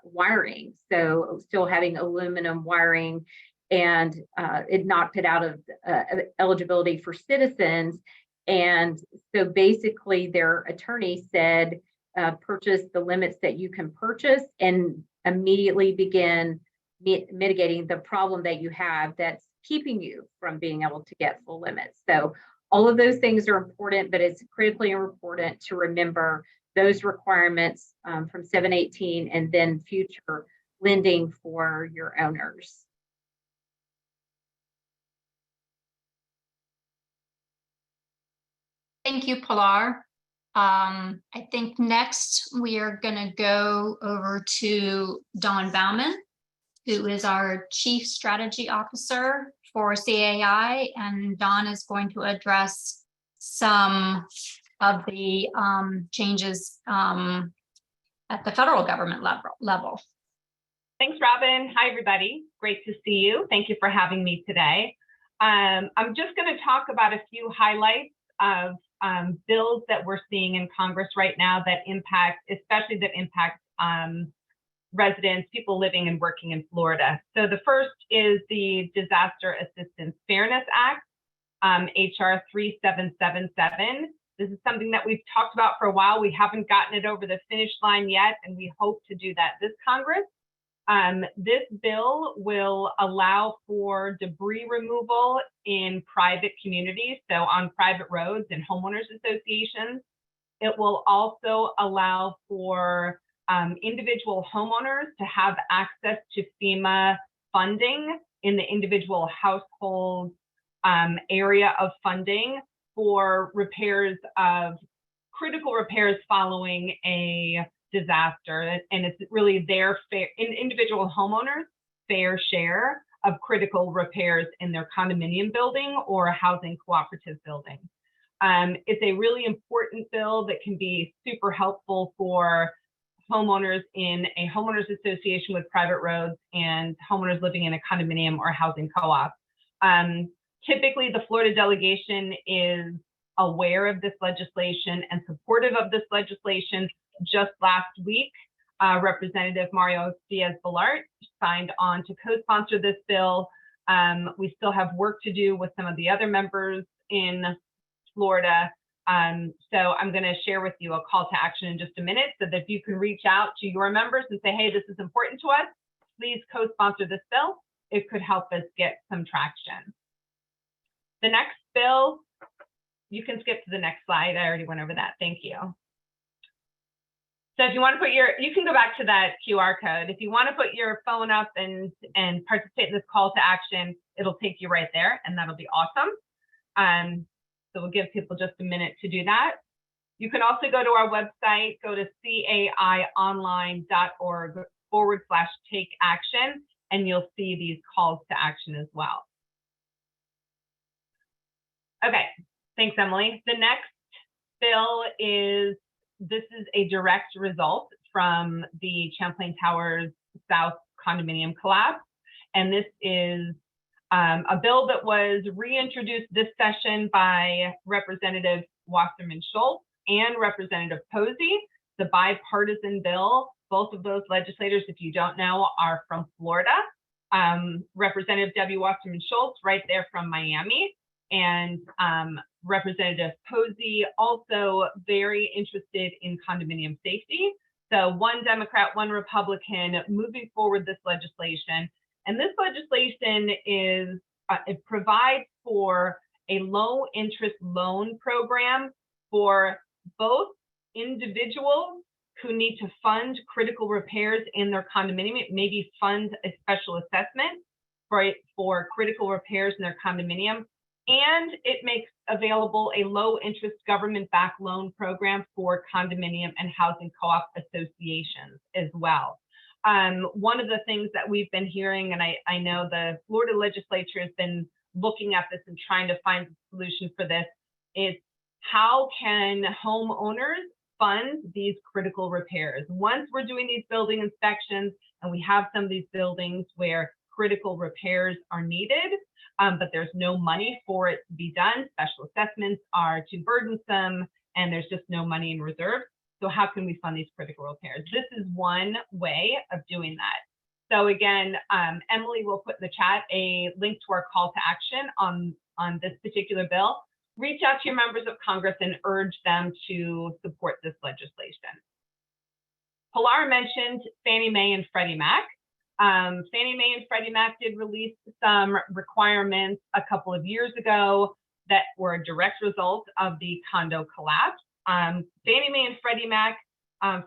wiring. So still having aluminum wiring, and it knocked it out of eligibility for Citizens. And so basically their attorney said, purchase the limits that you can purchase and immediately begin mitigating the problem that you have that's keeping you from being able to get full limits. So all of those things are important, but it's critically important to remember those requirements from 718 and then future lending for your owners. Thank you, Pilar. I think next we are going to go over to Dawn Bauman, who is our Chief Strategy Officer for CAI, and Dawn is going to address some of the changes at the federal government level. Thanks, Robin. Hi, everybody. Great to see you. Thank you for having me today. I'm just going to talk about a few highlights of bills that we're seeing in Congress right now that impact, especially that impact residents, people living and working in Florida. So the first is the Disaster Assistance Fairness Act, HR 3777. This is something that we've talked about for a while. We haven't gotten it over the finish line yet, and we hope to do that this Congress. This bill will allow for debris removal in private communities, so on private roads and homeowners associations. It will also allow for individual homeowners to have access to FEMA funding in the individual household area of funding for repairs of critical repairs following a disaster, and it's really their individual homeowners' fair share of critical repairs in their condominium building or a housing cooperative building. It's a really important bill that can be super helpful for homeowners in a homeowners association with private roads and homeowners living in a condominium or housing co-op. Typically, the Florida delegation is aware of this legislation and supportive of this legislation. Just last week, Representative Mario Diaz-Balart signed on to co-sponsor this bill. We still have work to do with some of the other members in Florida. So I'm going to share with you a call to action in just a minute so that you can reach out to your members and say, hey, this is important to us. Please co-sponsor this bill. It could help us get some traction. The next bill, you can skip to the next slide. I already went over that. Thank you. So if you want to put you can go back to that QR code. If you want to put your phone up and participate in this call to action, it'll take you right there, and that'll be awesome. So we'll give people just a minute to do that. You can also go to our website, go to caionline.org/take-action, and you'll see these calls to action as well. Okay, thanks, Emily. The next bill this is a direct result from the Champlain Towers South condominium collapse. And this is a bill that was reintroduced this session by Representative Wasserman Schultz and Representative Posey. The bipartisan bill. Both of those legislators, if you don't know, are from Florida. Representative Debbie Wasserman Schultz, right there from Miami, and Representative Posey, also very interested in condominium safety. So one Democrat, one Republican moving forward this legislation. And this legislation it provides for a low interest loan program for both individuals who need to fund critical repairs in their condominium, maybe fund a special assessment for critical repairs in their condominium. And it makes available a low interest government-backed loan program for condominium and housing co-op associations as well. One of the things that we've been hearing, and I know the Florida legislature has been looking at this and trying to find a solution for this, is how can homeowners fund these critical repairs? Once we're doing these building inspections and we have some of these buildings where critical repairs are needed, but there's no money for it to be done, special assessments are too burdensome, and there's just no money in reserve. So how can we fund these critical repairs? This is one way of doing that. So again, Emily will put in the chat a link to our call to action on this particular bill. Reach out to your members of Congress and urge them to support this legislation. Pilar mentioned Fannie Mae and Freddie Mac. Fannie Mae and Freddie Mac did release some requirements a couple of years ago that were a direct result of the condo collapse. Fannie Mae and Freddie Mac,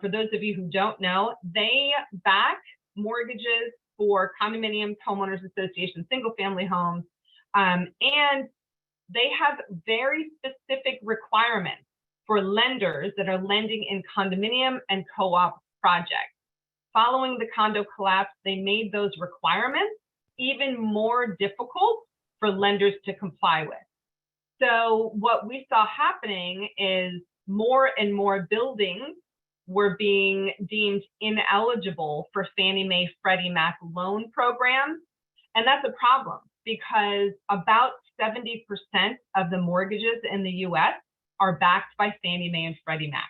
for those of you who don't know, they back mortgages for condominiums, homeowners associations, single family homes, and they have very specific requirements for lenders that are lending in condominium and co-op projects. Following the condo collapse, they made those requirements even more difficult for lenders to comply with. So what we saw happening is more and more buildings were being deemed ineligible for Fannie Mae, Freddie Mac loan programs. And that's a problem because about 70% of the mortgages in the US are backed by Fannie Mae and Freddie Mac.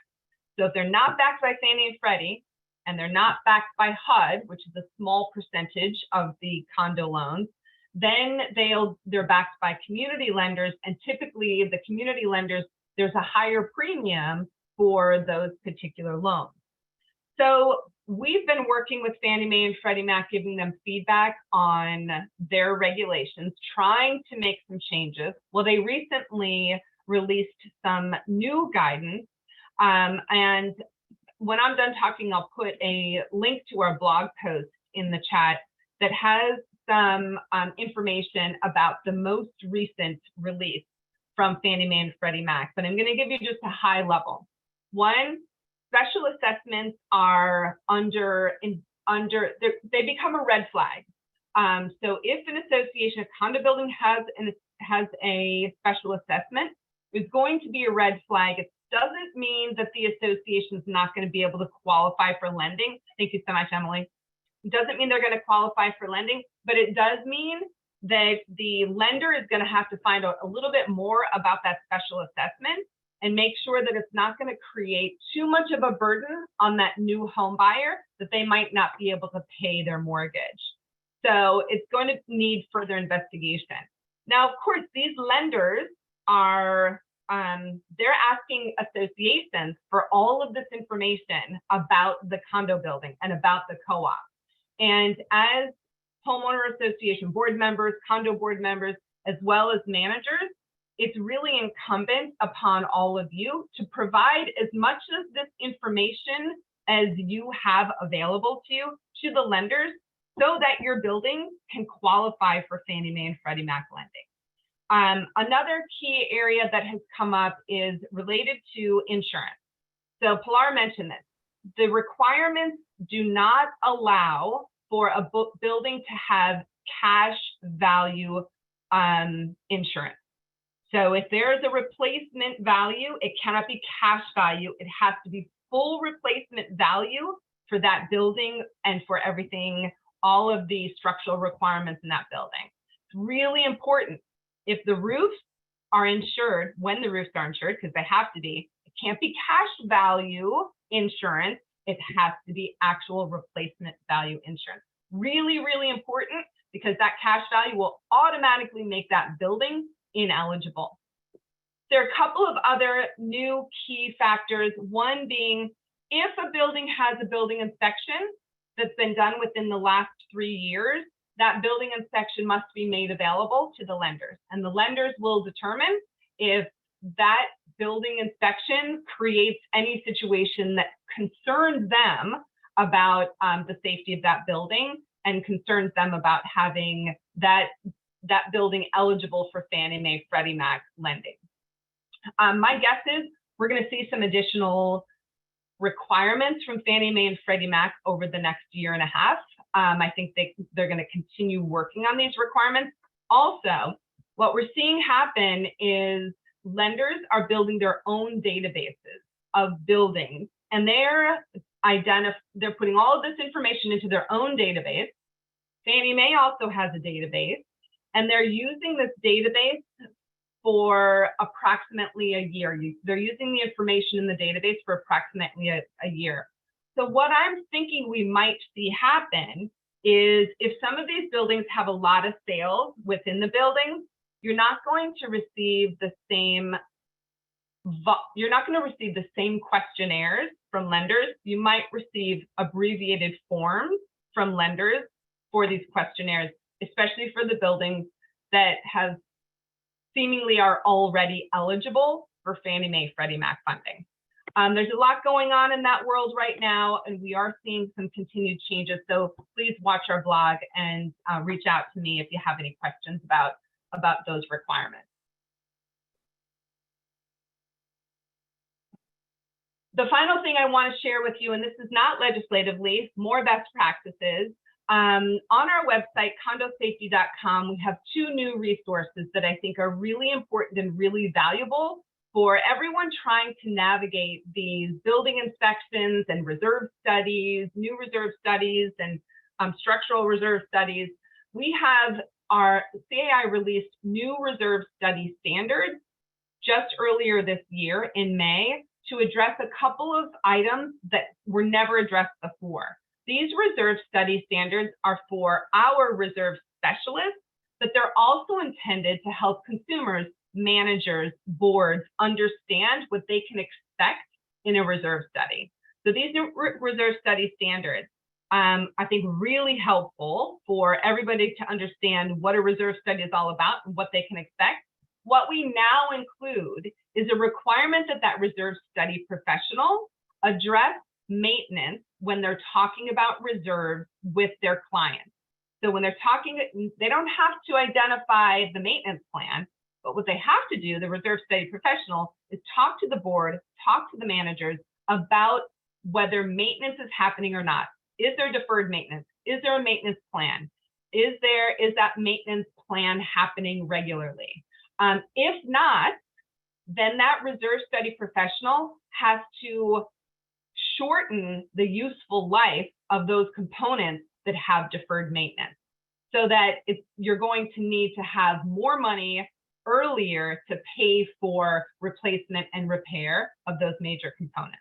So if they're not backed by Fannie and Freddie, and they're not backed by HUD, which is a small percentage of the condo loans, then they're backed by community lenders, and typically the community lenders, there's a higher premium for those particular loans. So we've been working with Fannie Mae and Freddie Mac, giving them feedback on their regulations, trying to make some changes. Well, they recently released some new guidance, and when I'm done talking, I'll put a link to our blog post in the chat that has some information about the most recent release from Fannie Mae and Freddie Mac, but I'm going to give you just a high level. One, special assessments are they become a red flag. So if an association, a condo building has a special assessment, there's going to be a red flag. It doesn't mean that the association is not going to be able to qualify for lending. Thank you so much, Emily. It doesn't mean they're going to qualify for lending, but it does mean that the lender is going to have to find out a little bit more about that special assessment and make sure that it's not going to create too much of a burden on that new home buyer that they might not be able to pay their mortgage. So it's going to need further investigation. Now, of course, these lenders are they're asking associations for all of this information about the condo building and about the co-op. And as homeowner association board members, condo board members, as well as managers, it's really incumbent upon all of you to provide as much of this information as you have available to you to the lenders so that your building can qualify for Fannie Mae and Freddie Mac lending. Another key area that has come up is related to insurance. So Pilar mentioned this. The requirements do not allow for a building to have cash value insurance. So if there is a replacement value, it cannot be cash value. It has to be full replacement value for that building and for everything, all of the structural requirements in that building. It's really important. If the roofs are insured, when the roofs are insured, because they have to be, it can't be cash value insurance. It has to be actual replacement value insurance. Really, really important, because that cash value will automatically make that building ineligible. There are a couple of other new key factors. One being, if a building has a building inspection that's been done within the last 3 years, that building inspection must be made available to the lenders. And the lenders will determine if that building inspection creates any situation that concerns them about the safety of that building and concerns them about having that building eligible for Fannie Mae, Freddie Mac lending. My guess is we're going to see some additional requirements from Fannie Mae and Freddie Mac over the next year and a half. I think they're going to continue working on these requirements. Also, what we're seeing happen is lenders are building their own databases of buildings, and they're putting all of this information into their own database. Fannie Mae also has a database, and they're using this database for approximately a year. They're using the information in the database for approximately a year. So what I'm thinking we might see happen is, if some of these buildings have a lot of sales within the building, you're not going to receive the same questionnaires from lenders. You might receive abbreviated forms from lenders for these questionnaires, especially for the buildings that have seemingly are already eligible for Fannie Mae, Freddie Mac funding. There's a lot going on in that world right now, and we are seeing some continued changes. So please watch our blog and reach out to me if you have any questions about those requirements. The final thing I want to share with you, and this is not legislatively, more best practices. On our website, condosafety.com, we have 2 new resources that I think are really important and really valuable for everyone trying to navigate these building inspections and reserve studies, new reserve studies, and structural reserve studies. We have our CAI released new reserve study standards just earlier this year in May to address a couple of items that were never addressed before. These reserve study standards are for our reserve specialists, but they're also intended to help consumers, managers, boards understand what they can expect in a reserve study. So these new reserve study standards, I think, really helpful for everybody to understand what a reserve study is all about and what they can expect. What we now include is a requirement that reserve study professional address maintenance when they're talking about reserves with their clients. So when they're talking, they don't have to identify the maintenance plan, but what they have to do, the reserve study professional, is talk to the board, talk to the managers about whether maintenance is happening or not. Is there deferred maintenance? Is there a maintenance plan? Is that maintenance plan happening regularly? If not, then that reserve study professional has to shorten the useful life of those components that have deferred maintenance, so that you're going to need to have more money earlier to pay for replacement and repair of those major components.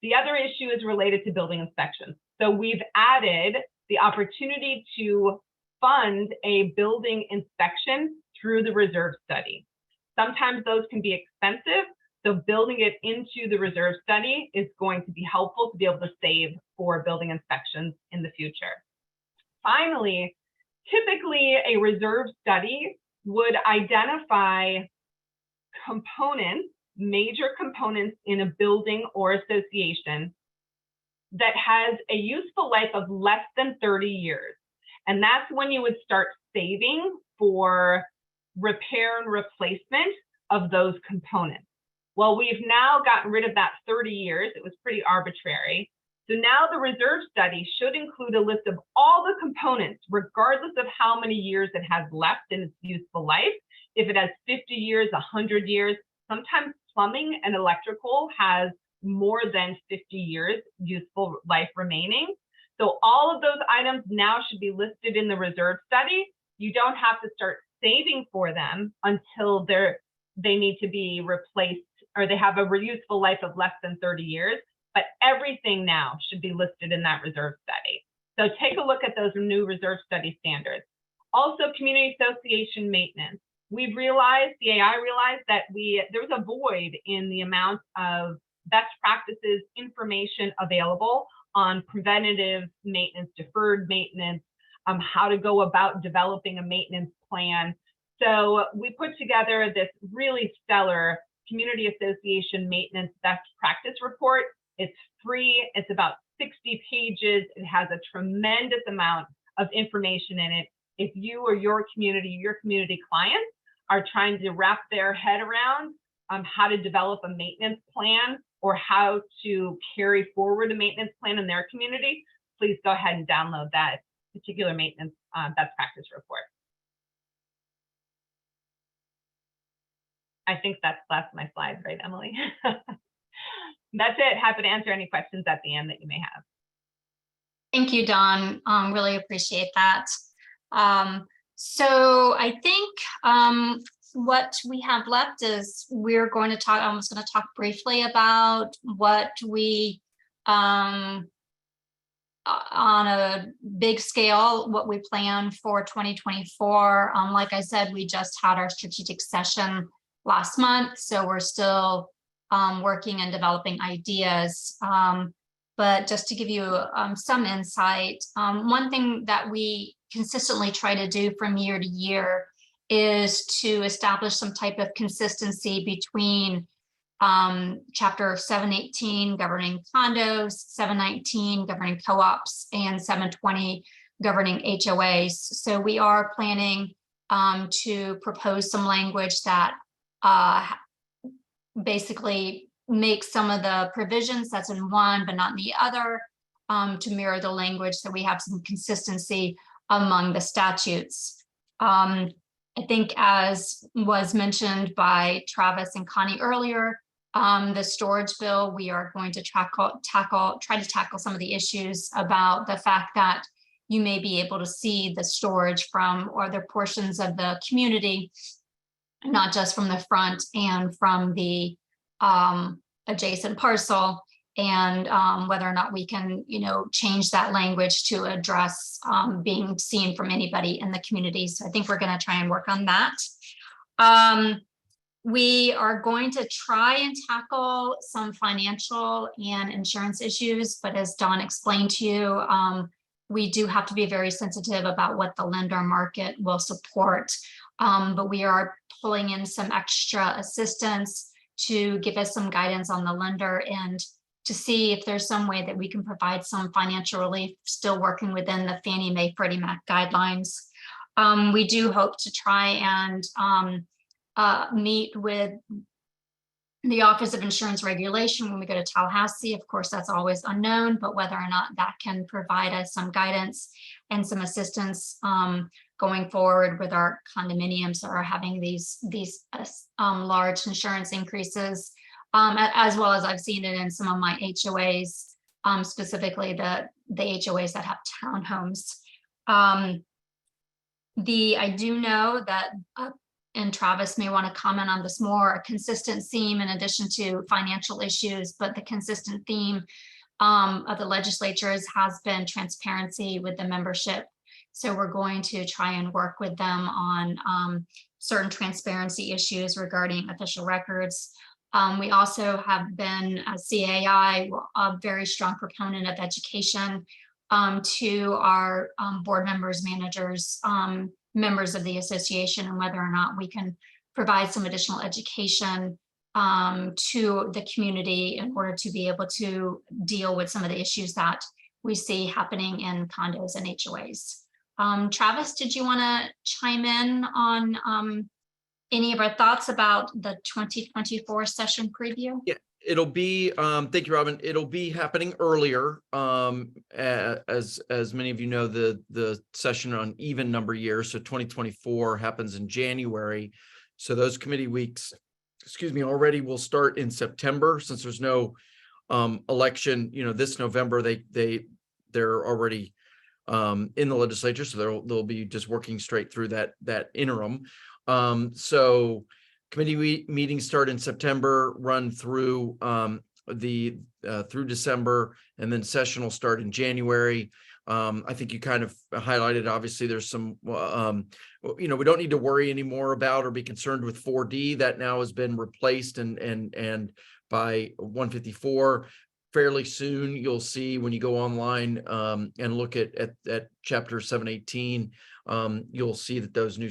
The other issue is related to building inspections. So we've added the opportunity to fund a building inspection through the reserve study. Sometimes those can be expensive, so building it into the reserve study is going to be helpful to be able to save for building inspections in the future. Finally, typically a reserve study would identify components, major components in a building or association that has a useful life of less than 30 years. And that's when you would start saving for repair and replacement of those components. Well, we've now gotten rid of that 30 years. It was pretty arbitrary. So now the reserve study should include a list of all the components, regardless of how many years it has left in its useful life, if it has 50 years, 100 years. Sometimes plumbing and electrical has more than 50 years useful life remaining. So all of those items now should be listed in the reserve study. You don't have to start saving for them until they need to be replaced, or they have a useful life of less than 30 years. But everything now should be listed in that reserve study. So take a look at those new reserve study standards. Also, community association maintenance. We've realized, CAI realized that there was a void in the amount of best practices information available on preventative maintenance, deferred maintenance, how to go about developing a maintenance plan. So we put together this really stellar community association maintenance best practice report. It's free. It's about 60 pages. It has a tremendous amount of information in it. If you or your community clients are trying to wrap their head around how to develop a maintenance plan or how to carry forward a maintenance plan in their community, please go ahead and download that particular maintenance best practice report. I think that's my slides, right, Emily? That's it. Happy to answer any questions at the end that you may have. Thank you, Dawn. Really appreciate that. So I think what we have left is we're going to talk, I was going to talk briefly about what we, on a big scale, what we plan for 2024. Like I said, we just had our strategic session last month, so we're still working and developing ideas. But just to give you some insight, one thing that we consistently try to do from year to year is to establish some type of consistency between Chapter 718 governing condos, 719 governing co-ops, and 720 governing HOAs. So we are planning to propose some language that basically make some of the provisions that's in one but not in the other, to mirror the language, so we have some consistency among the statutes. I think, as was mentioned by Travis and Connie earlier, the storage bill, we are going to try to tackle some of the issues about the fact that you may be able to see the storage from other portions of the community, not just from the front and from the adjacent parcel, and whether or not we can, change that language to address being seen from anybody in the community. So I think we're going to try and work on that. We are going to try and tackle some financial and insurance issues, but as Dawn explained to you, we do have to be very sensitive about what the lender market will support. But we are pulling in some extra assistance to give us some guidance on the lender and to see if there's some way that we can provide some financial relief, still working within the Fannie Mae Freddie Mac guidelines. We do hope to try and meet with the Office of Insurance Regulation when we go to Tallahassee. Of course, that's always unknown, but whether or not that can provide us some guidance and some assistance going forward with our condominiums that are having these large insurance increases, as well as I've seen it in some of my HOAs, specifically the HOAs that have townhomes. I do know that, and Travis may want to comment on this more, a consistent theme in addition to financial issues, but the consistent theme of the legislatures has been transparency with the membership. So we're going to try and work with them on certain transparency issues regarding official records. We also have been, as CAI, a very strong proponent of education to our board members, managers, members of the association, and whether or not we can provide some additional education to the community in order to be able to deal with some of the issues that we see happening in condos and HOAs. Travis, did you want to chime in on any of our thoughts about the 2024 session preview? Yeah, it'll be, thank you, Robin. It'll be happening earlier. As many of you know, the session on even number years, so 2024 happens in January. So those committee weeks, excuse me, already will start in September, since there's no election, this November. They're already in the legislature, so they'll be just working straight through that interim. So committee meetings start in September, run through through December, and then session will start in January. I think you kind of highlighted, obviously, there's some, we don't need to worry anymore about or be concerned with 4D. That now has been replaced and by 154. Fairly soon, you'll see when you go online and look at chapter 718, you'll see that those new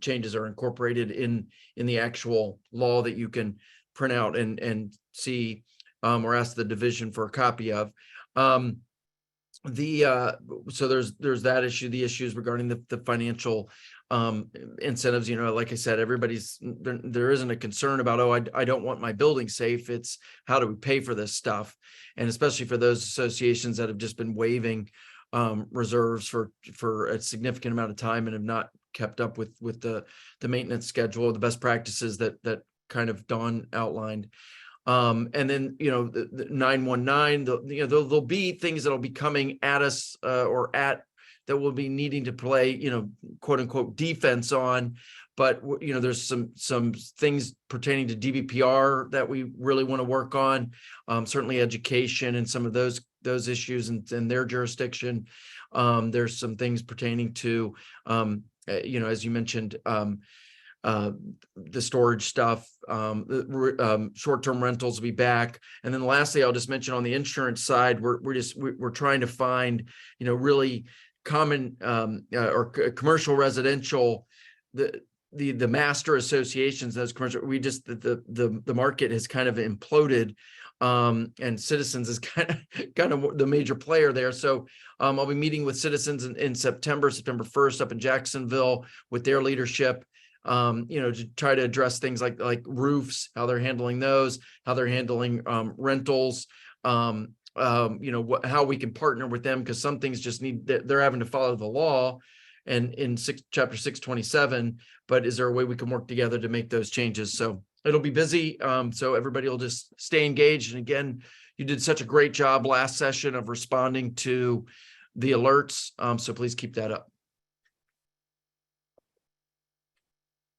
changes are incorporated in the actual law that you can print out and see or ask the division for a copy of. So there's that issue, the issues regarding the financial incentives. Like I said, there isn't a concern about, oh, I don't want my building safe. It's how do we pay for this stuff? And especially for those associations that have just been waiving reserves for a significant amount of time and have not kept up with the maintenance schedule, the best practices that kind of Dawn outlined. And then, the 919, there'll be things that'll be coming at us that we'll be needing to play, quote unquote defense on. But, there's some things pertaining to DBPR that we really want to work on. Certainly education and some of those issues and their jurisdiction. There's some things pertaining to, as you mentioned, the storage stuff, short-term rentals will be back. And then lastly, I'll just mention on the insurance side, we're trying to find, really common or commercial residential, the master associations, those commercial, the market has kind of imploded. And Citizens is kind of the major player there. So I'll be meeting with Citizens in September 1st up in Jacksonville with their leadership. To try to address things like roofs, how they're handling those, how they're handling rentals, how we can partner with them, because some things just they're having to follow the law and in chapter 627, but is there a way we can work together to make those changes? So it'll be busy. So everybody will just stay engaged. And again, you did such a great job last session of responding to the alerts. So please keep that up.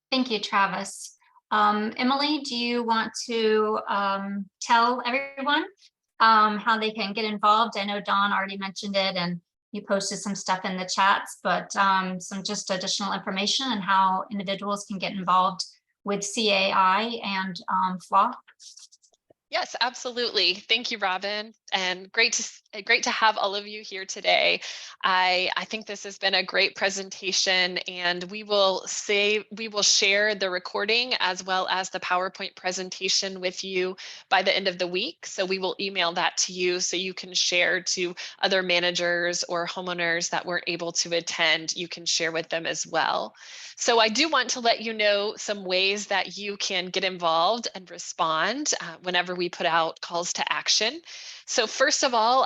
Thank you, Travis. Emily, do you want to tell everyone how they can get involved? I know Dawn already mentioned it and you posted some stuff in the chats, but some just additional information on how individuals can get involved with CAI and FLA. Yes, absolutely. Thank you, Robin. And great to have all of you here today. I think this has been a great presentation, and we will share the recording as well as the PowerPoint presentation with you by the end of the week. So we will email that to you so you can share to other managers or homeowners that weren't able to attend. You can share with them as well. So I do want to let you know some ways that you can get involved and respond whenever we put out calls to action. So first of all,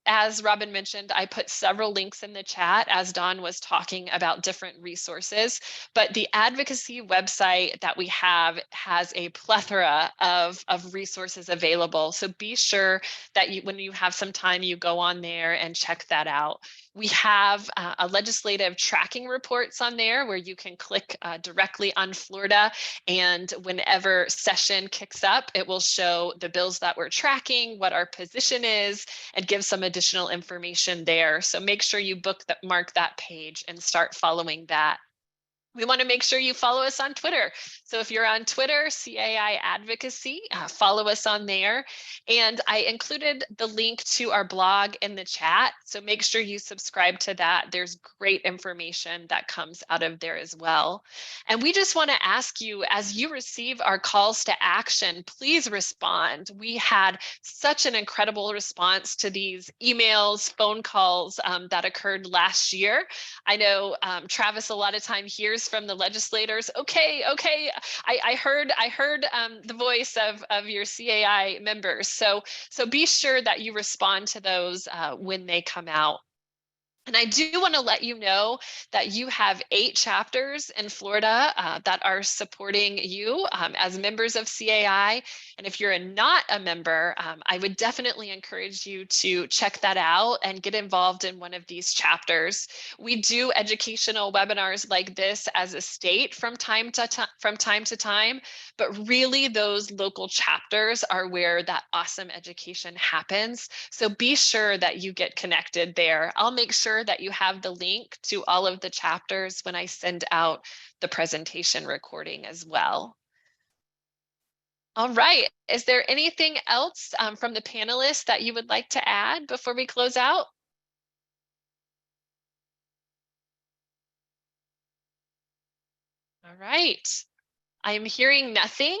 as Robin mentioned, I put several links in the chat as Dawn was talking about different resources, but the advocacy website that we have has a plethora of resources available. So be sure that when you have some time, you go on there and check that out. We have a legislative tracking reports on there where you can click directly on Florida, and whenever session kicks up, it will show the bills that we're tracking, what our position is, and give some additional information there. So make sure you bookmark that page and start following that. We want to make sure you follow us on Twitter. So if you're on Twitter, CAI Advocacy, follow us on there. And I included the link to our blog in the chat. So make sure you subscribe to that. There's great information that comes out of there as well. And we just want to ask you, as you receive our calls to action, please respond. We had such an incredible response to these emails, phone calls that occurred last year. I know Travis a lot of time hears from the legislators. Okay, I heard the voice of your CAI members. So be sure that you respond to those when they come out. And I do want to let you know that you have 8 chapters in Florida that are supporting you as members of CAI. And if you're not a member, I would definitely encourage you to check that out and get involved in one of these chapters. We do educational webinars like this as a state from time to time, but really those local chapters are where that awesome education happens. So be sure that you get connected there. I'll make sure that you have the link to all of the chapters when I send out the presentation recording as well. All right, is there anything else from the panelists that you would like to add before we close out? All right. I'm hearing nothing.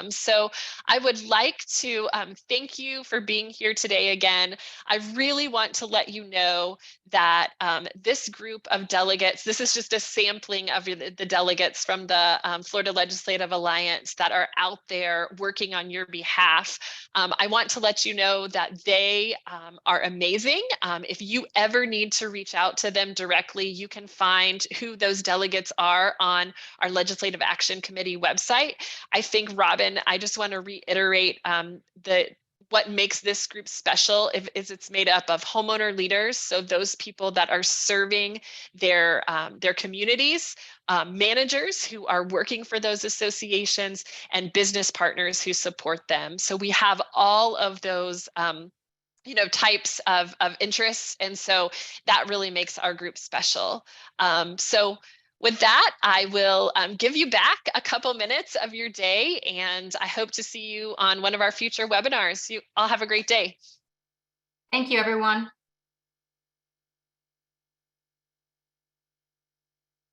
So I would like to thank you for being here today again. I really want to let you know that this group of delegates, this is just a sampling of the delegates from the Florida Legislative Alliance that are out there working on your behalf. I want to let you know that they are amazing. If you ever need to reach out to them directly, you can find who those delegates are on our Legislative Action Committee website. I think, Robin, I just want to reiterate what makes this group special is it's made up of homeowner leaders. So those people that are serving their communities, managers who are working for those associations, and business partners who support them. So we have all of those types of interests. And so that really makes our group special. So with that, I will give you back a couple minutes of your day, and I hope to see you on one of our future webinars. You all have a great day. Thank you, everyone.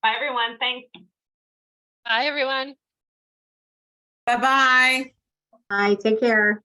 Bye, everyone. Thanks. Bye, everyone. Bye-bye. Bye, take care.